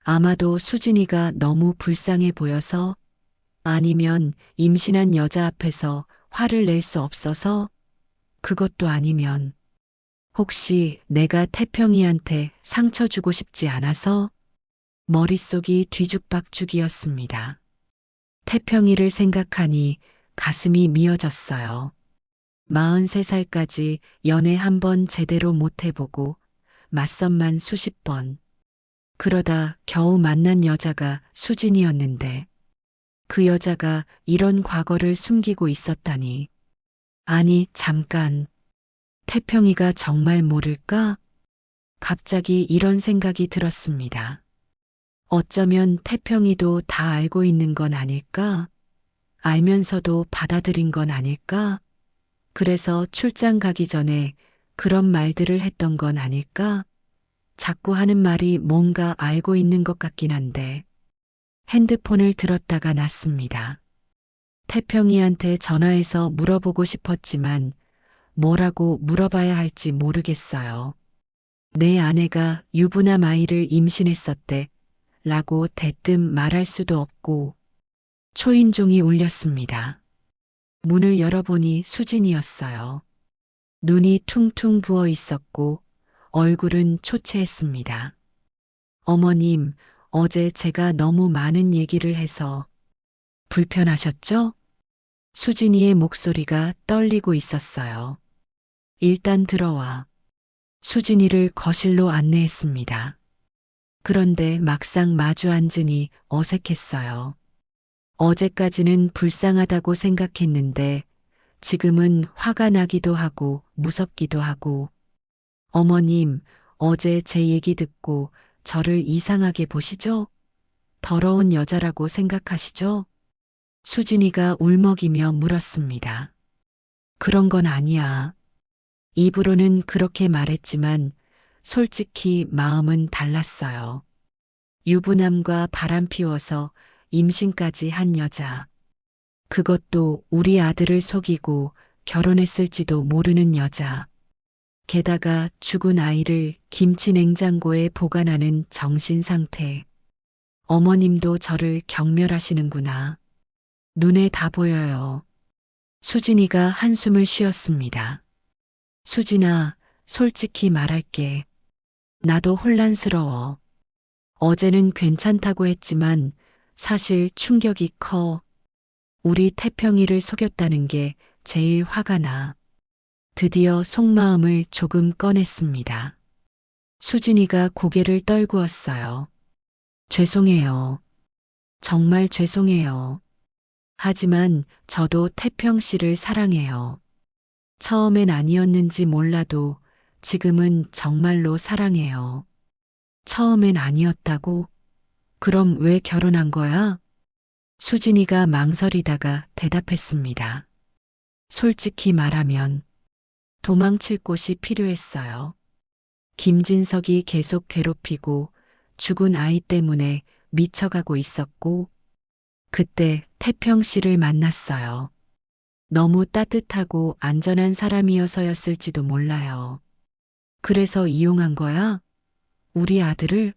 아마도 수진이가 너무 불쌍해 보여서 아니면 임신한 여자 앞에서 화를 낼 수 없어서 그것도 아니면 혹시 내가 태평이한테 상처 주고 싶지 않아서 머릿속이 뒤죽박죽이었습니다. 태평이를 생각하니 가슴이 미어졌어요. 43살까지 연애 한 번 제대로 못 해보고 맞선만 수십 번. 그러다 겨우 만난 여자가 수진이었는데 그 여자가 이런 과거를 숨기고 있었다니. 아니, 잠깐. 태평이가 정말 모를까? 갑자기 이런 생각이 들었습니다. 어쩌면 태평이도 다 알고 있는 건 아닐까? 알면서도 받아들인 건 아닐까? 그래서 출장 가기 전에 그런 말들을 했던 건 아닐까? 자꾸 하는 말이 뭔가 알고 있는 것 같긴 한데 핸드폰을 들었다가 놨습니다. 태평이한테 전화해서 물어보고 싶었지만 뭐라고 물어봐야 할지 모르겠어요. 내 아내가 유부남 아이를 임신했었대 라고 대뜸 말할 수도 없고 초인종이 울렸습니다. 문을 열어보니 수진이었어요. 눈이 퉁퉁 부어 있었고 얼굴은 초췌했습니다. 어머님, 어제 제가 너무 많은 얘기를 해서 불편하셨죠? 수진이의 목소리가 떨리고 있었어요. 일단 들어와. 수진이를 거실로 안내했습니다. 그런데 막상 마주 앉으니 어색했어요. 어제까지는 불쌍하다고 생각했는데 지금은 화가 나기도 하고 무섭기도 하고 어머님, 어제 제 얘기 듣고 저를 이상하게 보시죠? 더러운 여자라고 생각하시죠? 수진이가 울먹이며 물었습니다. 그런 건 아니야. 입으로는 그렇게 말했지만 솔직히 마음은 달랐어요. 유부남과 바람 피워서 임신까지 한 여자. 그것도 우리 아들을 속이고 결혼했을지도 모르는 여자. 게다가 죽은 아이를 김치 냉장고에 보관하는 정신 상태. 어머님도 저를 경멸하시는구나. 눈에 다 보여요. 수진이가 한숨을 쉬었습니다. 수진아, 솔직히 말할게. 나도 혼란스러워. 어제는 괜찮다고 했지만 사실 충격이 커. 우리 태평이를 속였다는 게 제일 화가 나. 드디어 속마음을 조금 꺼냈습니다. 수진이가 고개를 떨구었어요. 죄송해요. 정말 죄송해요. 하지만 저도 태평 씨를 사랑해요. 처음엔 아니었는지 몰라도 지금은 정말로 사랑해요. 처음엔 아니었다고? 그럼 왜 결혼한 거야? 수진이가 망설이다가 대답했습니다. 솔직히 말하면 도망칠 곳이 필요했어요. 김진석이 계속 괴롭히고 죽은 아이 때문에 미쳐가고 있었고 그때 태평 씨를 만났어요. 너무 따뜻하고 안전한 사람이어서였을지도 몰라요. 그래서 이용한 거야? 우리 아들을?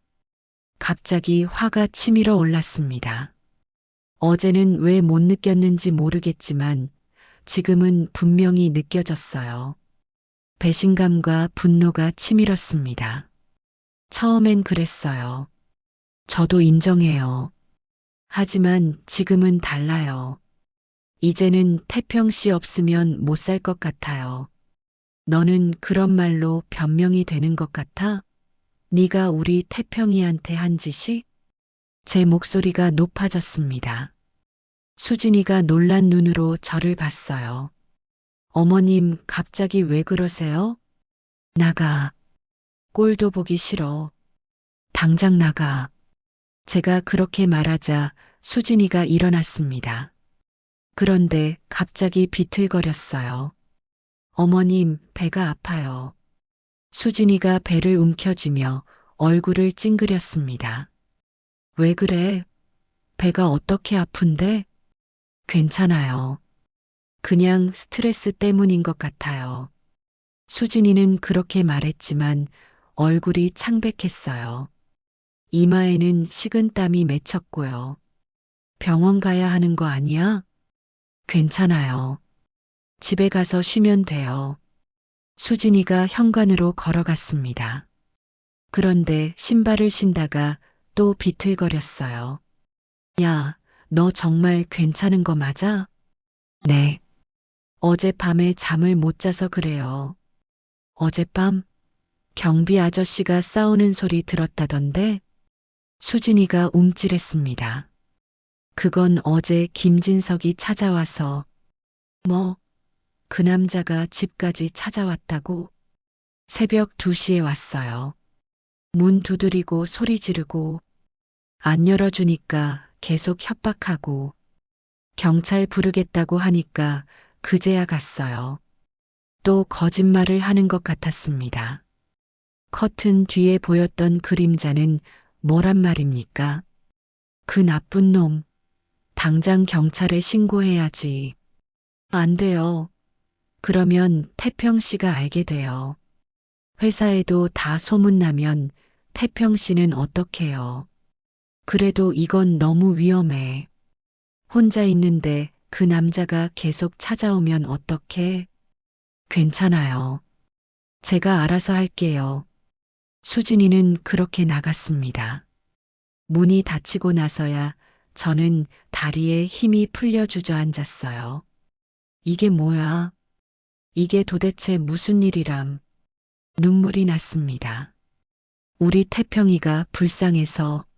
갑자기 화가 치밀어 올랐습니다. 어제는 왜 못 느꼈는지 모르겠지만 지금은 분명히 느껴졌어요. 배신감과 분노가 치밀었습니다. 처음엔 그랬어요. 저도 인정해요. 하지만 지금은 달라요. 이제는 태평 씨 없으면 못 살 것 같아요. 너는 그런 말로 변명이 되는 것 같아? 네가 우리 태평이한테 한 짓이? 제 목소리가 높아졌습니다. 수진이가 놀란 눈으로 저를 봤어요. 어머님, 갑자기 왜 그러세요? 나가. 꼴도 보기 싫어. 당장 나가. 제가 그렇게 말하자 수진이가 일어났습니다. 그런데 갑자기 비틀거렸어요. 어머님, 배가 아파요. 수진이가 배를 움켜쥐며 얼굴을 찡그렸습니다. 왜 그래? 배가 어떻게 아픈데? 괜찮아요. 그냥 스트레스 때문인 것 같아요. 수진이는 그렇게 말했지만 얼굴이 창백했어요. 이마에는 식은땀이 맺혔고요. 병원 가야 하는 거 아니야? 괜찮아요. 집에 가서 쉬면 돼요. 수진이가 현관으로 걸어갔습니다. 그런데 신발을 신다가 또 비틀거렸어요. 야, 너 정말 괜찮은 거 맞아? 네. 어젯밤에 잠을 못 자서 그래요. 어젯밤 경비 아저씨가 싸우는 소리 들었다던데? 수진이가 움찔했습니다. 그건 어제 김진석이 찾아와서 뭐? 그 남자가 집까지 찾아왔다고? 새벽 2시에 왔어요. 문 두드리고 소리 지르고 안 열어주니까 계속 협박하고 경찰 부르겠다고 하니까 그제야 갔어요. 또 거짓말을 하는 것 같았습니다. 커튼 뒤에 보였던 그림자는 뭐란 말입니까? 그 나쁜 놈, 당장 경찰에 신고해야지. 안 돼요. 그러면 태평 씨가 알게 돼요. 회사에도 다 소문나면 태평 씨는 어떡해요. 그래도 이건 너무 위험해. 혼자 있는데 그 남자가 계속 찾아오면 어떡해? 괜찮아요. 제가 알아서 할게요. 수진이는 그렇게 나갔습니다. 문이 닫히고 나서야 저는 다리에 힘이 풀려 주저앉았어요. 이게 뭐야? 이게 도대체 무슨 일이람? 눈물이 났습니다. 우리 태평이가 불쌍해서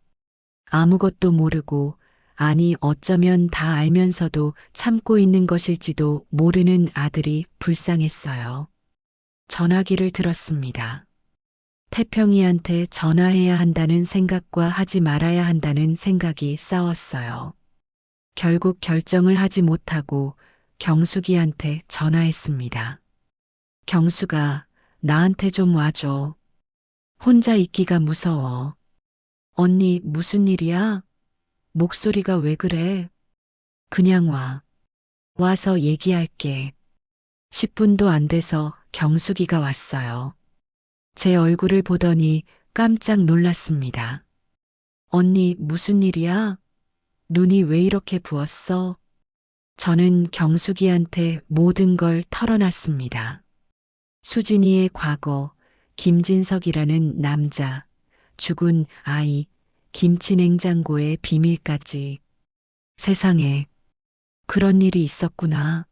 아무것도 모르고, 아니 어쩌면 다 알면서도 참고 있는 것일지도 모르는 아들이 불쌍했어요. 전화기를 들었습니다. 태평이한테 전화해야 한다는 생각과 하지 말아야 한다는 생각이 싸웠어요. 결국 결정을 하지 못하고 경숙이한테 전화했습니다. 경숙아, 나한테 좀 와줘. 혼자 있기가 무서워. 언니, 무슨 일이야? 목소리가 왜 그래? 그냥 와. 와서 얘기할게. 10분도 안 돼서 경숙이가 왔어요. 제 얼굴을 보더니 깜짝 놀랐습니다. 언니, 무슨 일이야? 눈이 왜 이렇게 부었어? 저는 경숙이한테 모든 걸 털어놨습니다. 수진이의 과거, 김진석이라는 남자, 죽은 아이, 김치 냉장고의 비밀까지. 세상에, 그런 일이 있었구나.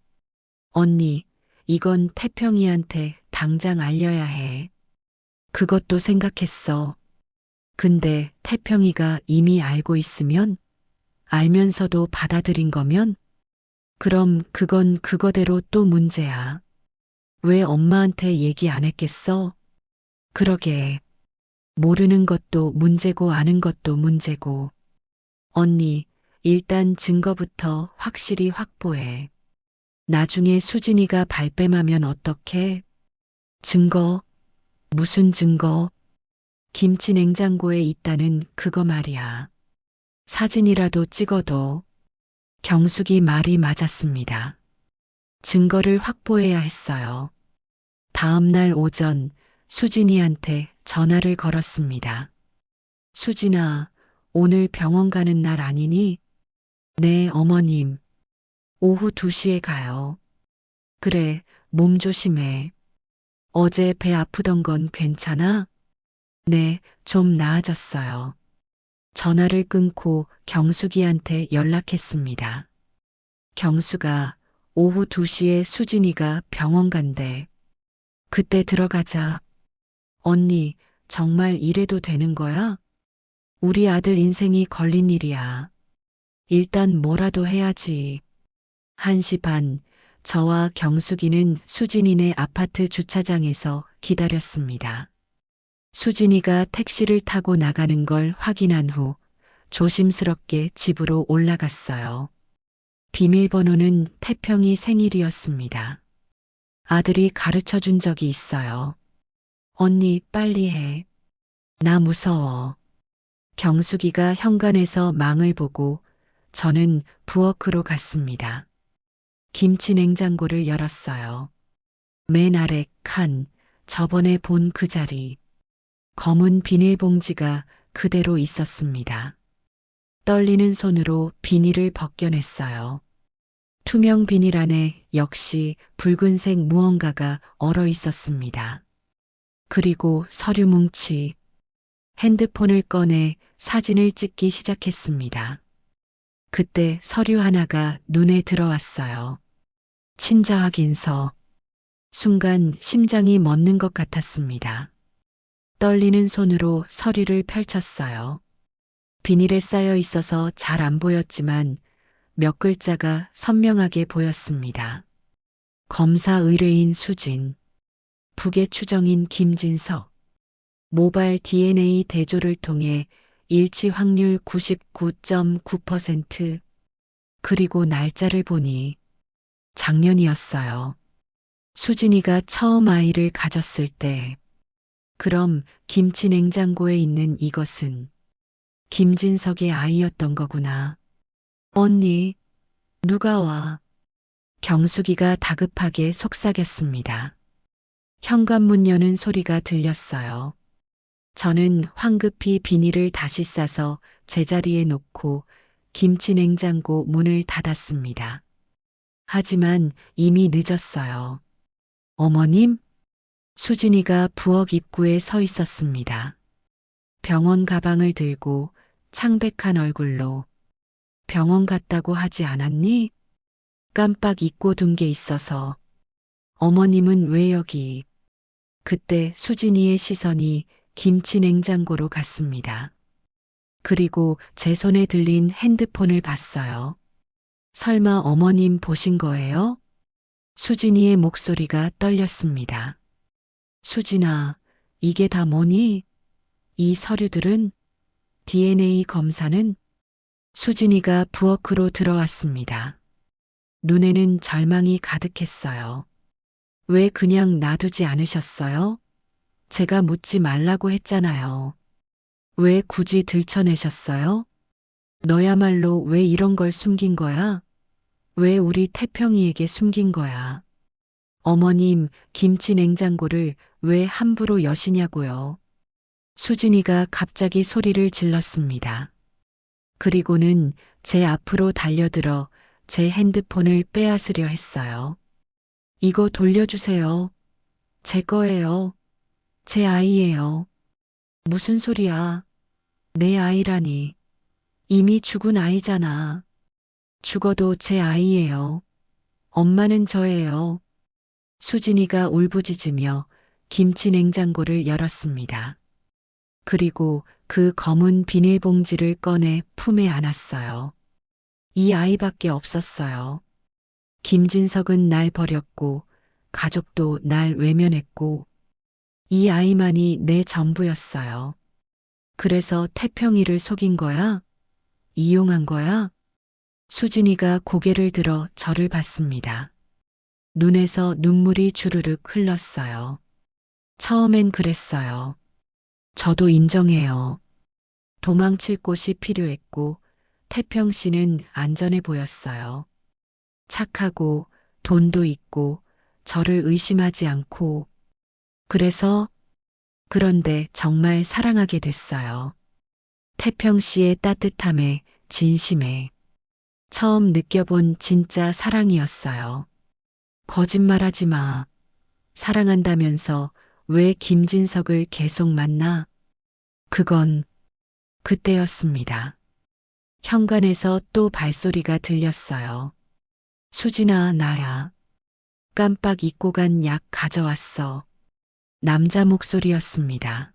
언니, 이건 태평이한테 당장 알려야 해. 그것도 생각했어. 근데 태평이가 이미 알고 있으면? 알면서도 받아들인 거면? 그럼 그건 그거대로 또 문제야. 왜 엄마한테 얘기 안 했겠어? 그러게. 모르는 것도 문제고 아는 것도 문제고. 언니, 일단 증거부터 확실히 확보해. 나중에 수진이가 발뺌하면 어떡해? 증거? 무슨 증거? 김치 냉장고에 있다는 그거 말이야. 사진이라도 찍어도. 경숙이 말이 맞았습니다. 증거를 확보해야 했어요. 다음 날 오전 수진이한테 전화를 걸었습니다. 수진아, 오늘 병원 가는 날 아니니? 네, 어머님. 오후 2시에 가요. 그래, 몸 조심해. 어제 배 아프던 건 괜찮아? 네, 좀 나아졌어요. 전화를 끊고 경숙이한테 연락했습니다. 경숙아, 오후 2시에 수진이가 병원 간대. 그때 들어가자. 언니, 정말 이래도 되는 거야? 우리 아들 인생이 걸린 일이야. 일단 뭐라도 해야지. 1시 반, 저와 경숙이는 수진이네 아파트 주차장에서 기다렸습니다. 수진이가 택시를 타고 나가는 걸 확인한 후 조심스럽게 집으로 올라갔어요. 비밀번호는 태평이 생일이었습니다. 아들이 가르쳐 준 적이 있어요. 언니, 빨리 해. 나 무서워. 경숙이가 현관에서 망을 보고 저는 부엌으로 갔습니다. 김치 냉장고를 열었어요. 맨 아래 칸, 저번에 본 그 자리. 검은 비닐봉지가 그대로 있었습니다. 떨리는 손으로 비닐을 벗겨냈어요. 투명 비닐 안에 역시 붉은색 무언가가 얼어 있었습니다. 그리고 서류 뭉치. 핸드폰을 꺼내 사진을 찍기 시작했습니다. 그때 서류 하나가 눈에 들어왔어요. 친자 확인서. 순간 심장이 멎는 것 같았습니다. 떨리는 손으로 서류를 펼쳤어요. 비닐에 쌓여 있어서 잘 안 보였지만 몇 글자가 선명하게 보였습니다. 검사 의뢰인 수진, 부계 추정인 김진석, 모발 DNA 대조를 통해 일치 확률 99.9%, 그리고 날짜를 보니 작년이었어요. 수진이가 처음 아이를 가졌을 때. 그럼 김치 냉장고에 있는 이것은 김진석의 아이였던 거구나. 언니, 누가 와? 경숙이가 다급하게 속삭였습니다. 현관문 여는 소리가 들렸어요. 저는 황급히 비닐을 다시 싸서 제자리에 놓고 김치 냉장고 문을 닫았습니다. 하지만 이미 늦었어요. 어머님? 수진이가 부엌 입구에 서 있었습니다. 병원 가방을 들고 창백한 얼굴로 병원 갔다고 하지 않았니? 깜빡 잊고 둔 게 있어서. 어머님은 왜 여기? 그때 수진이의 시선이 김치 냉장고로 갔습니다. 그리고 제 손에 들린 핸드폰을 봤어요. 설마 어머님 보신 거예요? 수진이의 목소리가 떨렸습니다. 수진아, 이게 다 뭐니? 이 서류들은? DNA 검사는? 수진이가 부엌으로 들어왔습니다. 눈에는 절망이 가득했어요. 왜 그냥 놔두지 않으셨어요? 제가 묻지 말라고 했잖아요. 왜 굳이 들춰내셨어요? 너야말로 왜 이런 걸 숨긴 거야? 왜 우리 태평이에게 숨긴 거야? 어머님, 김치 냉장고를 왜 함부로 여시냐고요? 수진이가 갑자기 소리를 질렀습니다. 그리고는 제 앞으로 달려들어 제 핸드폰을 빼앗으려 했어요. 이거 돌려주세요. 제 거예요. 제 아이예요. 무슨 소리야? 내 아이라니. 이미 죽은 아이잖아. 죽어도 제 아이예요. 엄마는 저예요. 수진이가 울부짖으며 김치 냉장고를 열었습니다. 그리고 그 검은 비닐봉지를 꺼내 품에 안았어요. 이 아이밖에 없었어요. 김진석은 날 버렸고 가족도 날 외면했고 이 아이만이 내 전부였어요. 그래서 태평이를 속인 거야? 이용한 거야? 수진이가 고개를 들어 저를 봤습니다. 눈에서 눈물이 주르륵 흘렀어요. 처음엔 그랬어요. 저도 인정해요. 도망칠 곳이 필요했고 태평 씨는 안전해 보였어요. 착하고 돈도 있고 저를 의심하지 않고 그런데 정말 사랑하게 됐어요. 태평 씨의 따뜻함에 진심에 처음 느껴본 진짜 사랑이었어요. 거짓말하지 마. 사랑한다면서 왜 김진석을 계속 만나? 그건 그때였습니다. 현관에서 또 발소리가 들렸어요. 수진아, 나야. 깜빡 잊고 간 약 가져왔어. 남자 목소리였습니다.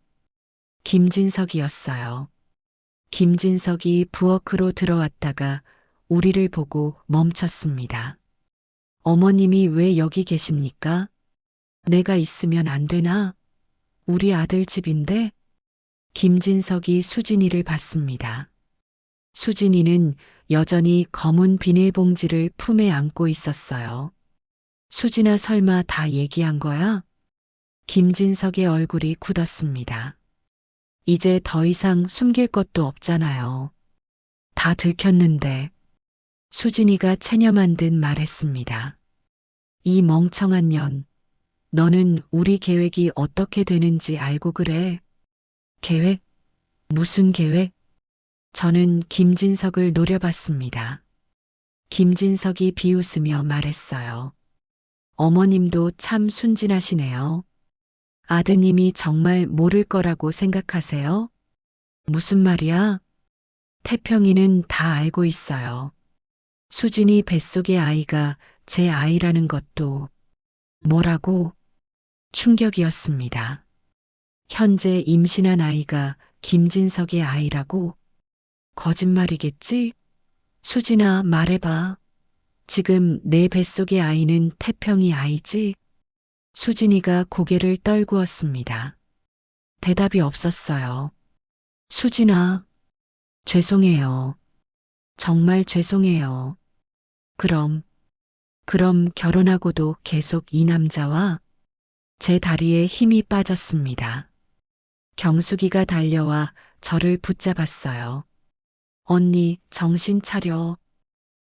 김진석이었어요. 김진석이 부엌으로 들어왔다가 우리를 보고 멈췄습니다. 어머님이 왜 여기 계십니까? 내가 있으면 안 되나? 우리 아들 집인데? 김진석이 수진이를 봤습니다. 수진이는 여전히 검은 비닐봉지를 품에 안고 있었어요. 수진아, 설마 다 얘기한 거야? 김진석의 얼굴이 굳었습니다. 이제 더 이상 숨길 것도 없잖아요. 다 들켰는데. 수진이가 체념한 듯 말했습니다. 이 멍청한 년, 너는 우리 계획이 어떻게 되는지 알고 그래? 계획? 무슨 계획? 저는 김진석을 노려봤습니다. 김진석이 비웃으며 말했어요. 어머님도 참 순진하시네요. 아드님이 정말 모를 거라고 생각하세요? 무슨 말이야? 태평이는 다 알고 있어요. 수진이 뱃속의 아이가 제 아이라는 것도. 뭐라고? 충격이었습니다. 현재 임신한 아이가 김진석의 아이라고? 거짓말이겠지? 수진아, 말해봐. 지금 내 뱃속의 아이는 태평이 아이지? 수진이가 고개를 떨구었습니다. 대답이 없었어요. 수진아, 죄송해요. 정말 죄송해요. 그럼 결혼하고도 계속 이 남자와? 제 다리에 힘이 빠졌습니다. 경숙이가 달려와 저를 붙잡았어요. 언니, 정신 차려.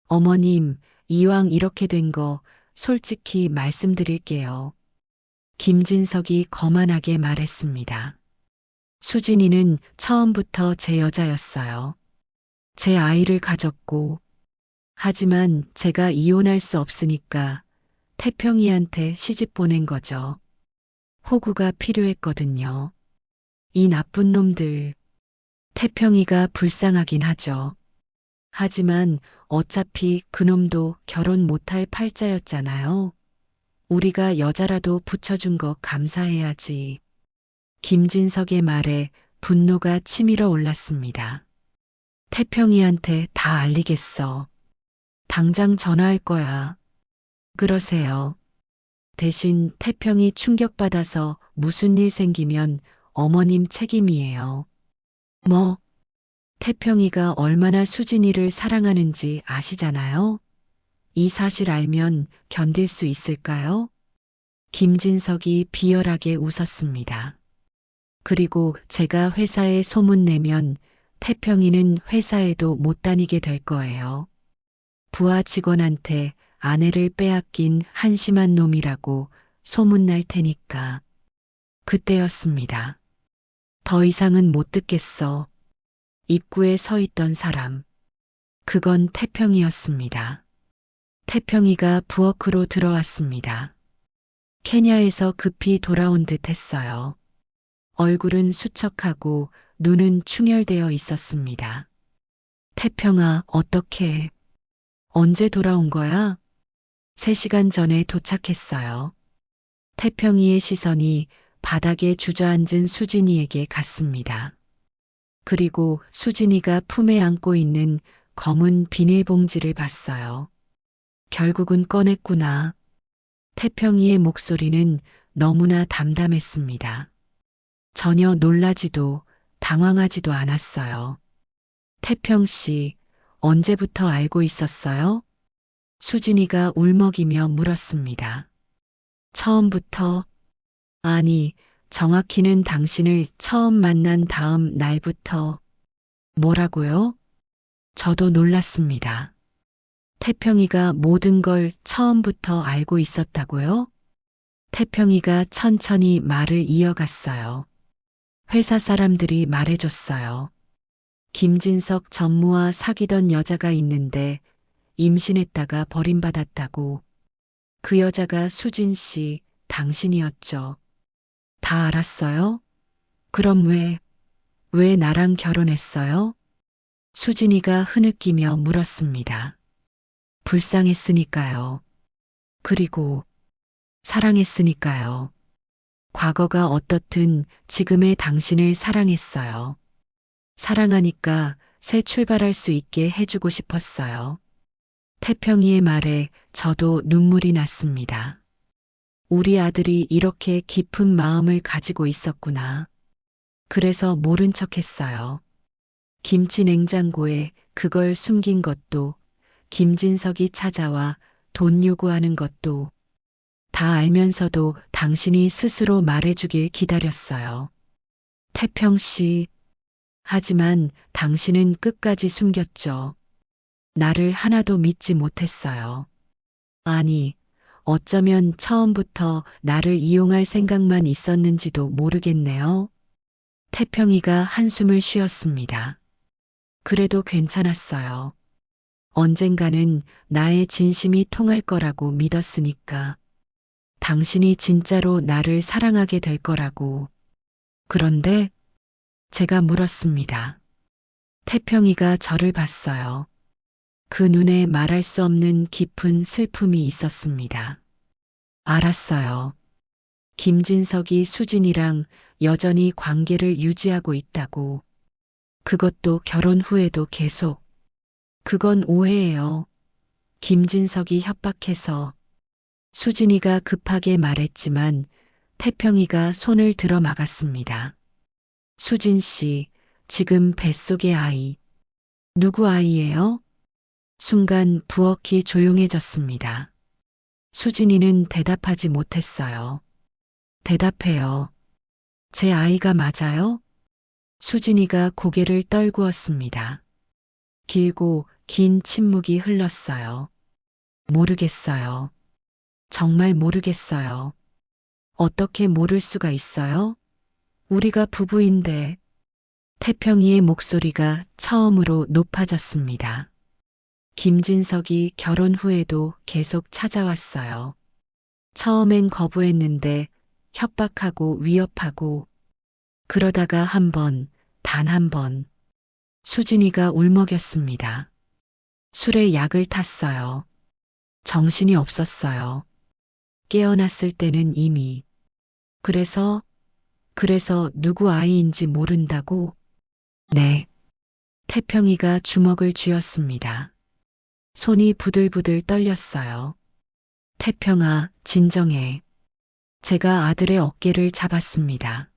어머님, 이왕 이렇게 된 거 솔직히 말씀드릴게요. 김진석이 거만하게 말했습니다. 수진이는 처음부터 제 여자였어요. 제 아이를 가졌고, 하지만 제가 이혼할 수 없으니까 태평이한테 시집 보낸 거죠. 호구가 필요했거든요. 이 나쁜 놈들. 태평이가 불쌍하긴 하죠. 하지만 어차피 그놈도 결혼 못할 팔자였잖아요. 우리가 여자라도 붙여준 거 감사해야지. 김진석의 말에 분노가 치밀어 올랐습니다. 태평이한테 다 알리겠어. 당장 전화할 거야. 그러세요. 대신 태평이 충격받아서 무슨 일 생기면 어머님 책임이에요. 뭐? 태평이가 얼마나 수진이를 사랑하는지 아시잖아요? 이 사실 알면 견딜 수 있을까요? 김진석이 비열하게 웃었습니다. 그리고 제가 회사에 소문내면 태평이는 회사에도 못 다니게 될 거예요. 부하 직원한테 아내를 빼앗긴 한심한 놈이라고 소문날 테니까. 그때였습니다. 더 이상은 못 듣겠어. 입구에 서 있던 사람. 그건 태평이였습니다. 태평이가 부엌으로 들어왔습니다. 케냐에서 급히 돌아온 듯 했어요. 얼굴은 수척하고 눈은 충혈되어 있었습니다. 태평아, 어떻게? 언제 돌아온 거야? 3시간 전에 도착했어요. 태평이의 시선이 바닥에 주저앉은 수진이에게 갔습니다. 그리고 수진이가 품에 안고 있는 검은 비닐봉지를 봤어요. 결국은 꺼냈구나. 태평이의 목소리는 너무나 담담했습니다. 전혀 놀라지도 당황하지도 않았어요. 태평 씨, 언제부터 알고 있었어요? 수진이가 울먹이며 물었습니다. 처음부터? 아니, 정확히는 당신을 처음 만난 다음 날부터. 뭐라고요? 저도 놀랐습니다. 태평이가 모든 걸 처음부터 알고 있었다고요? 태평이가 천천히 말을 이어갔어요. 회사 사람들이 말해줬어요. 김진석 전무와 사귀던 여자가 있는데 임신했다가 버림받았다고. 그 여자가 수진 씨, 당신이었죠. 다 알았어요? 그럼 왜 나랑 결혼했어요? 수진이가 흐느끼며 물었습니다. 불쌍했으니까요. 그리고 사랑했으니까요. 과거가 어떻든 지금의 당신을 사랑했어요. 사랑하니까 새 출발할 수 있게 해주고 싶었어요. 태평이의 말에 저도 눈물이 났습니다. 우리 아들이 이렇게 깊은 마음을 가지고 있었구나. 그래서 모른 척 했어요. 김치 냉장고에 그걸 숨긴 것도, 김진석이 찾아와 돈 요구하는 것도 다 알면서도 당신이 스스로 말해주길 기다렸어요. 태평 씨, 하지만 당신은 끝까지 숨겼죠. 나를 하나도 믿지 못했어요. 아니, 어쩌면 처음부터 나를 이용할 생각만 있었는지도 모르겠네요. 태평이가 한숨을 쉬었습니다. 그래도 괜찮았어요. 언젠가는 나의 진심이 통할 거라고 믿었으니까. 당신이 진짜로 나를 사랑하게 될 거라고. 그런데 제가 물었습니다. 태평이가 저를 봤어요. 그 눈에 말할 수 없는 깊은 슬픔이 있었습니다. 알았어요. 김진석이 수진이랑 여전히 관계를 유지하고 있다고. 그것도 결혼 후에도 계속. 그건 오해예요. 김진석이 협박해서. 수진이가 급하게 말했지만 태평이가 손을 들어 막았습니다. 수진 씨, 지금 뱃속의 아이. 누구 아이예요? 순간 부엌이 조용해졌습니다. 수진이는 대답하지 못했어요. 대답해요. 제 아이가 맞아요? 수진이가 고개를 떨구었습니다. 길고 긴 침묵이 흘렀어요. 모르겠어요. 정말 모르겠어요. 어떻게 모를 수가 있어요? 우리가 부부인데. 태평이의 목소리가 처음으로 높아졌습니다. 김진석이 결혼 후에도 계속 찾아왔어요. 처음엔 거부했는데 협박하고 위협하고 그러다가 한 번, 단 한 번. 수진이가 울먹였습니다. 술에 약을 탔어요. 정신이 없었어요. 깨어났을 때는 이미. 그래서 누구 아이인지 모른다고? 네. 태평이가 주먹을 쥐었습니다. 손이 부들부들 떨렸어요. 태평아, 진정해. 제가 아들의 어깨를 잡았습니다.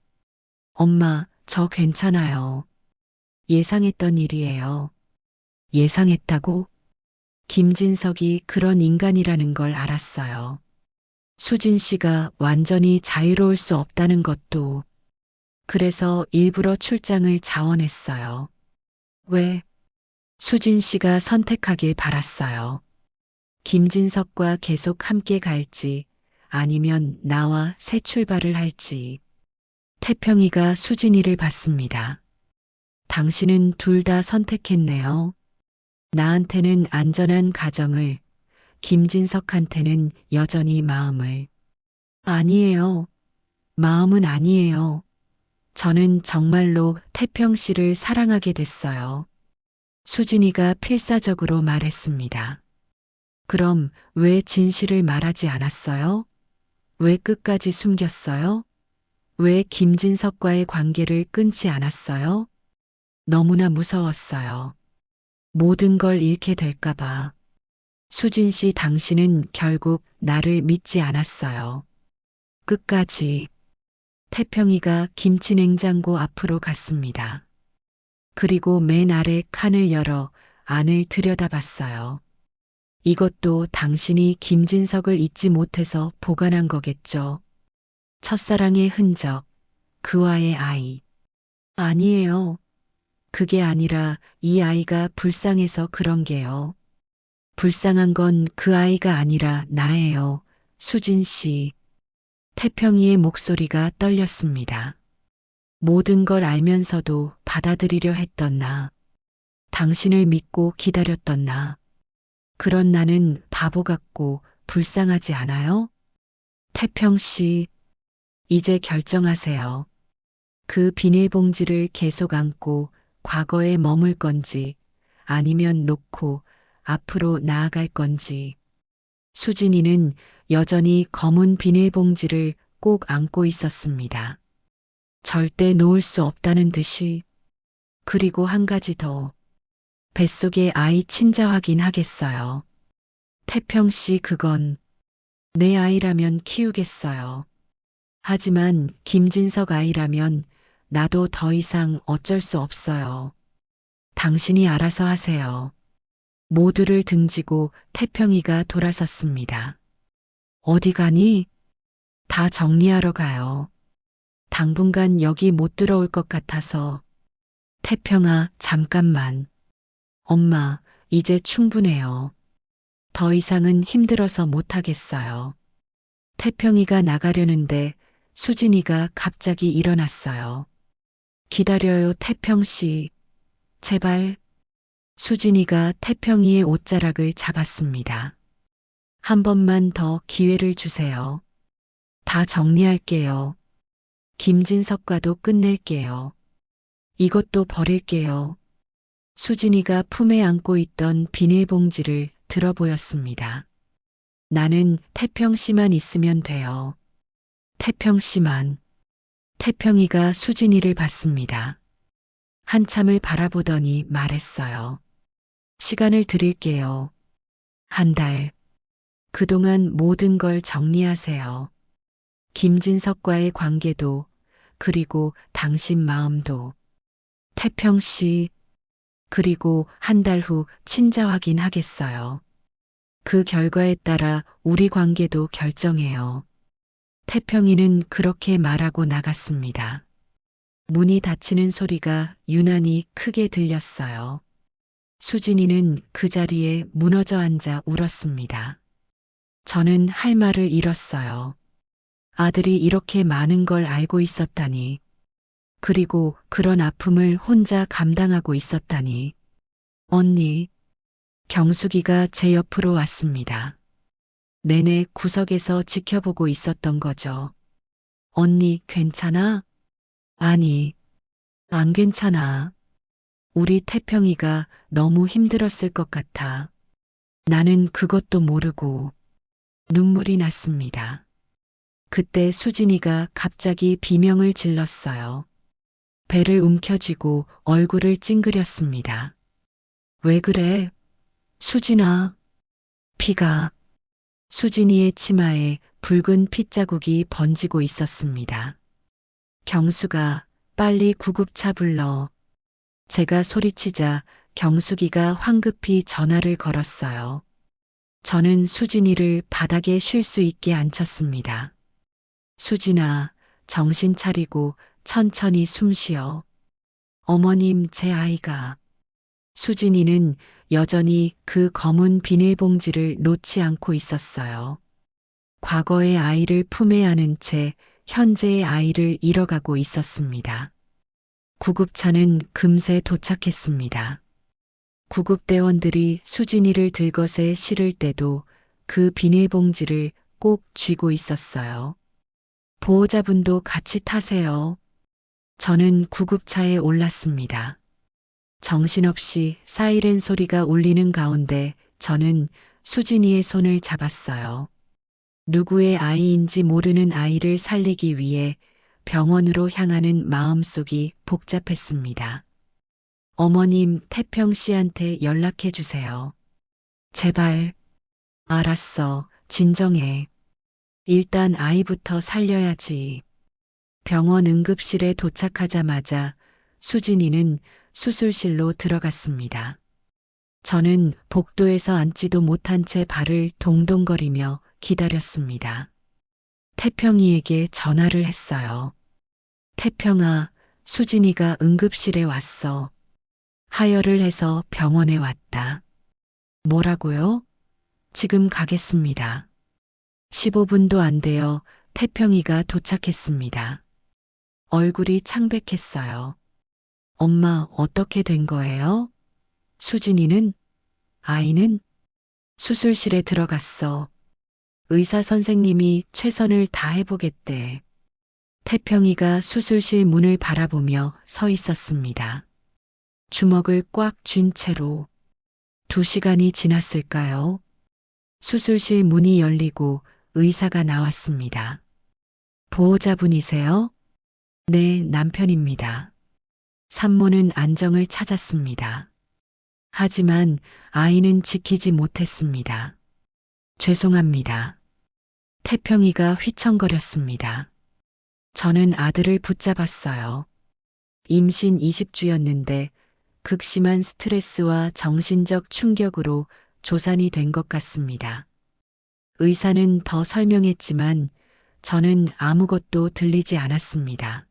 엄마, 저 괜찮아요. 예상했던 일이에요. 예상했다고? 김진석이 그런 인간이라는 걸 알았어요. 수진 씨가 완전히 자유로울 수 없다는 것도. 그래서 일부러 출장을 자원했어요. 왜? 수진 씨가 선택하길 바랐어요. 김진석과 계속 함께 갈지 아니면 나와 새 출발을 할지. 태평이가 수진이를 봤습니다. 당신은 둘 다 선택했네요. 나한테는 안전한 가정을, 김진석한테는 여전히 마음을. 아니에요. 마음은 아니에요. 저는 정말로 태평 씨를 사랑하게 됐어요. 수진이가 필사적으로 말했습니다. 그럼 왜 진실을 말하지 않았어요? 왜 끝까지 숨겼어요? 왜 김진석과의 관계를 끊지 않았어요? 너무나 무서웠어요. 모든 걸 잃게 될까봐. 수진 씨, 당신은 결국 나를 믿지 않았어요. 끝까지. 태평이가 김치 냉장고 앞으로 갔습니다. 그리고 맨 아래 칸을 열어 안을 들여다봤어요. 이것도 당신이 김진석을 잊지 못해서 보관한 거겠죠. 첫사랑의 흔적, 그와의 아이. 아니에요. 그게 아니라 이 아이가 불쌍해서 그런 게요. 불쌍한 건 그 아이가 아니라 나예요. 수진 씨. 태평이의 목소리가 떨렸습니다. 모든 걸 알면서도 받아들이려 했던 나. 당신을 믿고 기다렸던 나. 그런 나는 바보 같고 불쌍하지 않아요? 태평 씨, 이제 결정하세요. 그 비닐봉지를 계속 안고 과거에 머물 건지 아니면 놓고 앞으로 나아갈 건지. 수진이는 여전히 검은 비닐봉지를 꼭 안고 있었습니다. 절대 놓을 수 없다는 듯이. 그리고 한 가지 더. 뱃속의 아이 친자 확인하겠어요. 태평 씨, 그건 내 아이라면 키우겠어요. 하지만 김진석 아이라면 나도 더 이상 어쩔 수 없어요. 당신이 알아서 하세요. 모두를 등지고 태평이가 돌아섰습니다. 어디 가니? 다 정리하러 가요. 당분간 여기 못 들어올 것 같아서. 태평아, 잠깐만. 엄마, 이제 충분해요. 더 이상은 힘들어서 못하겠어요. 태평이가 나가려는데 수진이가 갑자기 일어났어요. 기다려요, 태평 씨. 제발. 수진이가 태평이의 옷자락을 잡았습니다. 한 번만 더 기회를 주세요. 다 정리할게요. 김진석과도 끝낼게요. 이것도 버릴게요. 수진이가 품에 안고 있던 비닐봉지를 들어 보였습니다. 나는 태평 씨만 있으면 돼요. 태평 씨만. 태평이가 수진이를 봤습니다. 한참을 바라보더니 말했어요. 시간을 드릴게요. 한 달. 그동안 모든 걸 정리하세요. 김진석과의 관계도, 그리고 당신 마음도. 태평 씨. 그리고 한 달 후 친자 확인하겠어요. 그 결과에 따라 우리 관계도 결정해요. 태평이는 그렇게 말하고 나갔습니다. 문이 닫히는 소리가 유난히 크게 들렸어요. 수진이는 그 자리에 무너져 앉아 울었습니다. 저는 할 말을 잃었어요. 아들이 이렇게 많은 걸 알고 있었다니. 그리고 그런 아픔을 혼자 감당하고 있었다니. 언니. 경숙이가 제 옆으로 왔습니다. 내내 구석에서 지켜보고 있었던 거죠. 언니, 괜찮아? 아니, 안 괜찮아. 우리 태평이가 너무 힘들었을 것 같아. 나는 그것도 모르고 눈물이 났습니다. 그때 수진이가 갑자기 비명을 질렀어요. 배를 움켜쥐고 얼굴을 찡그렸습니다. 왜 그래? 수진아. 피가. 수진이의 치마에 붉은 핏자국이 번지고 있었습니다. 경수가, 빨리 구급차 불러. 제가 소리치자 경숙이가 황급히 전화를 걸었어요. 저는 수진이를 바닥에 쉴 수 있게 앉혔습니다. 수진아, 정신 차리고 천천히 숨 쉬어. 어머님, 제 아이가. 수진이는 여전히 그 검은 비닐봉지를 놓지 않고 있었어요. 과거의 아이를 품에 안은 채 현재의 아이를 잃어가고 있었습니다. 구급차는 금세 도착했습니다. 구급대원들이 수진이를 들것에 실을 때도 그 비닐봉지를 꼭 쥐고 있었어요. 보호자분도 같이 타세요. 저는 구급차에 올랐습니다. 정신없이 사이렌 소리가 울리는 가운데 저는 수진이의 손을 잡았어요. 누구의 아이인지 모르는 아이를 살리기 위해 병원으로 향하는 마음속이 복잡했습니다. 어머님, 태평 씨한테 연락해 주세요. 제발. 알았어, 진정해. 일단 아이부터 살려야지. 병원 응급실에 도착하자마자 수진이는 수술실로 들어갔습니다. 저는 복도에서 앉지도 못한 채 발을 동동거리며 기다렸습니다. 태평이에게 전화를 했어요. 태평아, 수진이가 응급실에 왔어. 하혈을 해서 병원에 왔다. 뭐라고요? 지금 가겠습니다. 15분도 안 되어 태평이가 도착했습니다. 얼굴이 창백했어요. 엄마, 어떻게 된 거예요? 수진이는? 아이는? 수술실에 들어갔어. 의사 선생님이 최선을 다해보겠대. 태평이가 수술실 문을 바라보며 서 있었습니다. 주먹을 꽉 쥔 채로. 2시간이 지났을까요? 수술실 문이 열리고 의사가 나왔습니다. 보호자분이세요? 네, 남편입니다. 산모는 안정을 찾았습니다. 하지만 아이는 지키지 못했습니다. 죄송합니다. 태평이가 휘청거렸습니다. 저는 아들을 붙잡았어요. 임신 20주였는데 극심한 스트레스와 정신적 충격으로 조산이 된 것 같습니다. 의사는 더 설명했지만 저는 아무것도 들리지 않았습니다.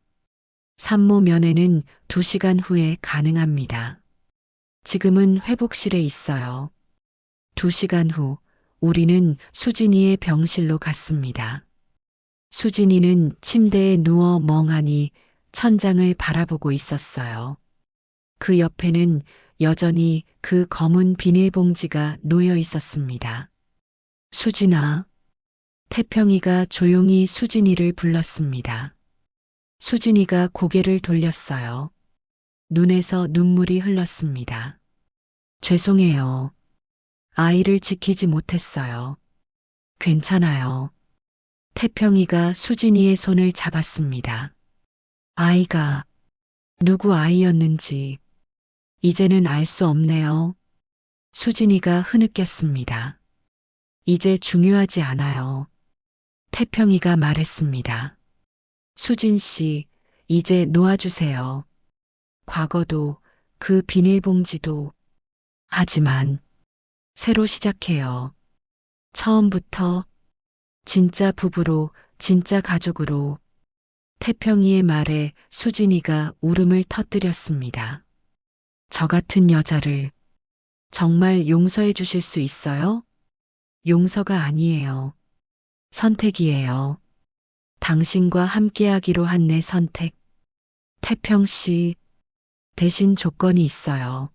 산모 면회는 2시간 후에 가능합니다. 지금은 회복실에 있어요. 2시간 후 우리는 수진이의 병실로 갔습니다. 수진이는 침대에 누워 멍하니 천장을 바라보고 있었어요. 그 옆에는 여전히 그 검은 비닐봉지가 놓여 있었습니다. 수진아. 태평이가 조용히 수진이를 불렀습니다. 수진이가 고개를 돌렸어요. 눈에서 눈물이 흘렀습니다. 죄송해요. 아이를 지키지 못했어요. 괜찮아요. 태평이가 수진이의 손을 잡았습니다. 아이가 누구 아이였는지 이제는 알 수 없네요. 수진이가 흐느꼈습니다. 이제 중요하지 않아요. 태평이가 말했습니다. 수진 씨, 이제 놓아주세요. 과거도 그 비닐봉지도. 하지만 새로 시작해요. 처음부터 진짜 부부로, 진짜 가족으로. 태평이의 말에 수진이가 울음을 터뜨렸습니다. 저 같은 여자를 정말 용서해 주실 수 있어요? 용서가 아니에요. 선택이에요. 당신과 함께하기로 한 내 선택. 태평 씨, 대신 조건이 있어요.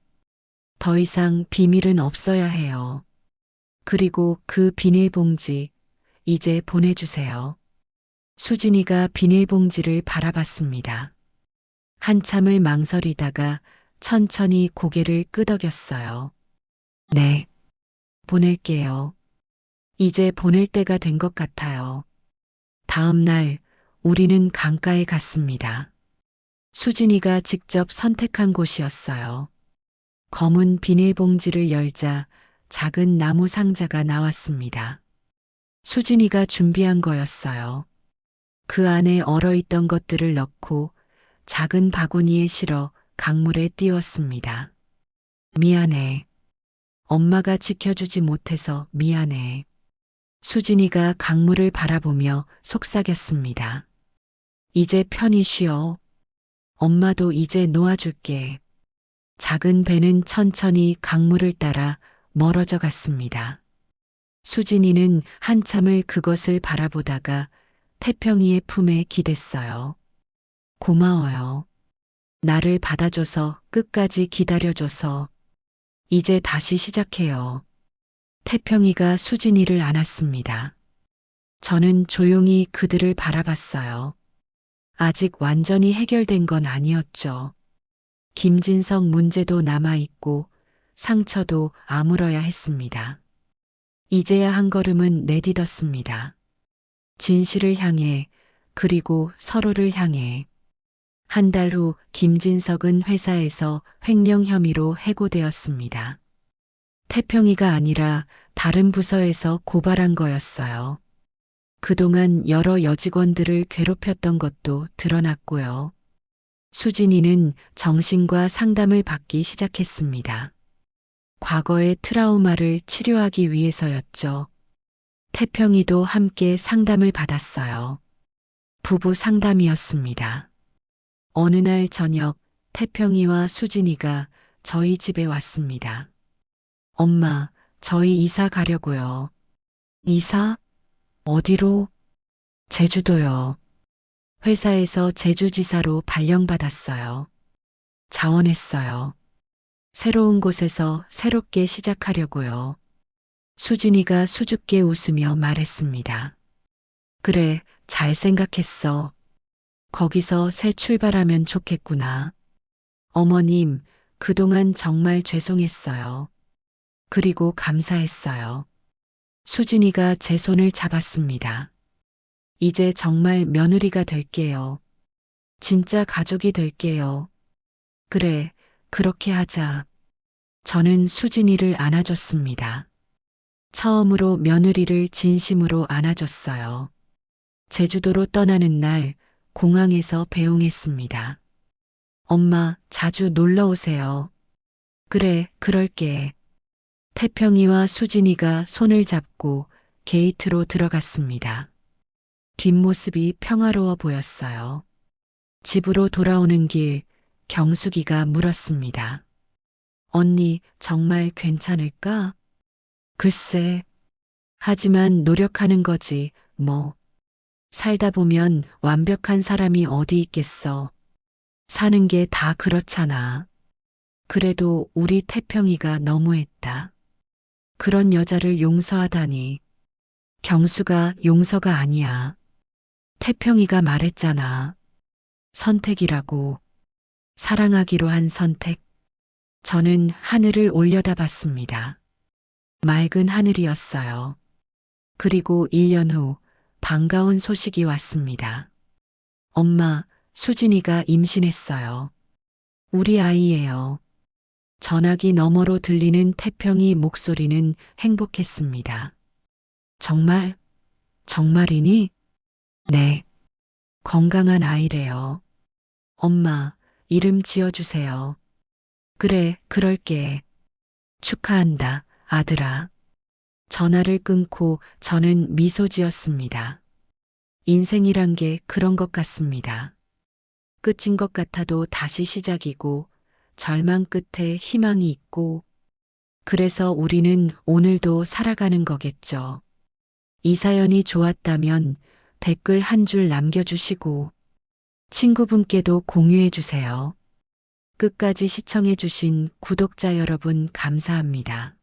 더 이상 비밀은 없어야 해요. 그리고 그 비닐봉지, 이제 보내주세요. 수진이가 비닐봉지를 바라봤습니다. 한참을 망설이다가 천천히 고개를 끄덕였어요. 네, 보낼게요. 이제 보낼 때가 된 것 같아요. 다음 날 우리는 강가에 갔습니다. 수진이가 직접 선택한 곳이었어요. 검은 비닐봉지를 열자 작은 나무 상자가 나왔습니다. 수진이가 준비한 거였어요. 그 안에 얼어있던 것들을 넣고 작은 바구니에 실어 강물에 띄웠습니다. 미안해. 엄마가 지켜주지 못해서 미안해. 수진이가 강물을 바라보며 속삭였습니다. 이제 편히 쉬어. 엄마도 이제 놓아줄게. 작은 배는 천천히 강물을 따라 멀어져 갔습니다. 수진이는 한참을 그것을 바라보다가 태평이의 품에 기댔어요. 고마워요. 나를 받아줘서 끝까지 기다려줘서. 이제 다시 시작해요. 태평이가 수진이를 안았습니다. 저는 조용히 그들을 바라봤어요. 아직 완전히 해결된 건 아니었죠. 김진석 문제도 남아있고 상처도 아물어야 했습니다. 이제야 한 걸음은 내딛었습니다. 진실을 향해, 그리고 서로를 향해. 한 달 후 김진석은 회사에서 횡령 혐의로 해고되었습니다. 태평이가 아니라 다른 부서에서 고발한 거였어요. 그동안 여러 여직원들을 괴롭혔던 것도 드러났고요. 수진이는 정신과 상담을 받기 시작했습니다. 과거의 트라우마를 치료하기 위해서였죠. 태평이도 함께 상담을 받았어요. 부부 상담이었습니다. 어느 날 저녁 태평이와 수진이가 저희 집에 왔습니다. 엄마, 저희 이사 가려고요. 이사? 어디로? 제주도요. 회사에서 제주지사로 발령받았어요. 자원했어요. 새로운 곳에서 새롭게 시작하려고요. 수진이가 수줍게 웃으며 말했습니다. 그래, 잘 생각했어. 거기서 새 출발하면 좋겠구나. 어머님, 그동안 정말 죄송했어요. 그리고 감사했어요. 수진이가 제 손을 잡았습니다. 이제 정말 며느리가 될게요. 진짜 가족이 될게요. 그래, 그렇게 하자. 저는 수진이를 안아줬습니다. 처음으로 며느리를 진심으로 안아줬어요. 제주도로 떠나는 날 공항에서 배웅했습니다. 엄마, 자주 놀러 오세요. 그래, 그럴게. 태평이와 수진이가 손을 잡고 게이트로 들어갔습니다. 뒷모습이 평화로워 보였어요. 집으로 돌아오는 길 경숙이가 물었습니다. 언니, 정말 괜찮을까? 글쎄. 하지만 노력하는 거지, 뭐. 살다 보면 완벽한 사람이 어디 있겠어. 사는 게 다 그렇잖아. 그래도 우리 태평이가 너무했다. 그런 여자를 용서하다니. 경수가 용서가 아니야. 태평이가 말했잖아. 선택이라고. 사랑하기로 한 선택. 저는 하늘을 올려다봤습니다. 맑은 하늘이었어요. 그리고 1년 후 반가운 소식이 왔습니다. 엄마, 수진이가 임신했어요. 우리 아이예요. 전화기 너머로 들리는 태평이 목소리는 행복했습니다. 정말? 정말이니? 네. 건강한 아이래요. 엄마, 이름 지어주세요. 그래, 그럴게. 축하한다, 아들아. 전화를 끊고 저는 미소 지었습니다. 인생이란 게 그런 것 같습니다. 끝인 것 같아도 다시 시작이고, 절망 끝에 희망이 있고, 그래서 우리는 오늘도 살아가는 거겠죠. 이 사연이 좋았다면 댓글 한 줄 남겨주시고, 친구분께도 공유해주세요. 끝까지 시청해주신 구독자 여러분 감사합니다.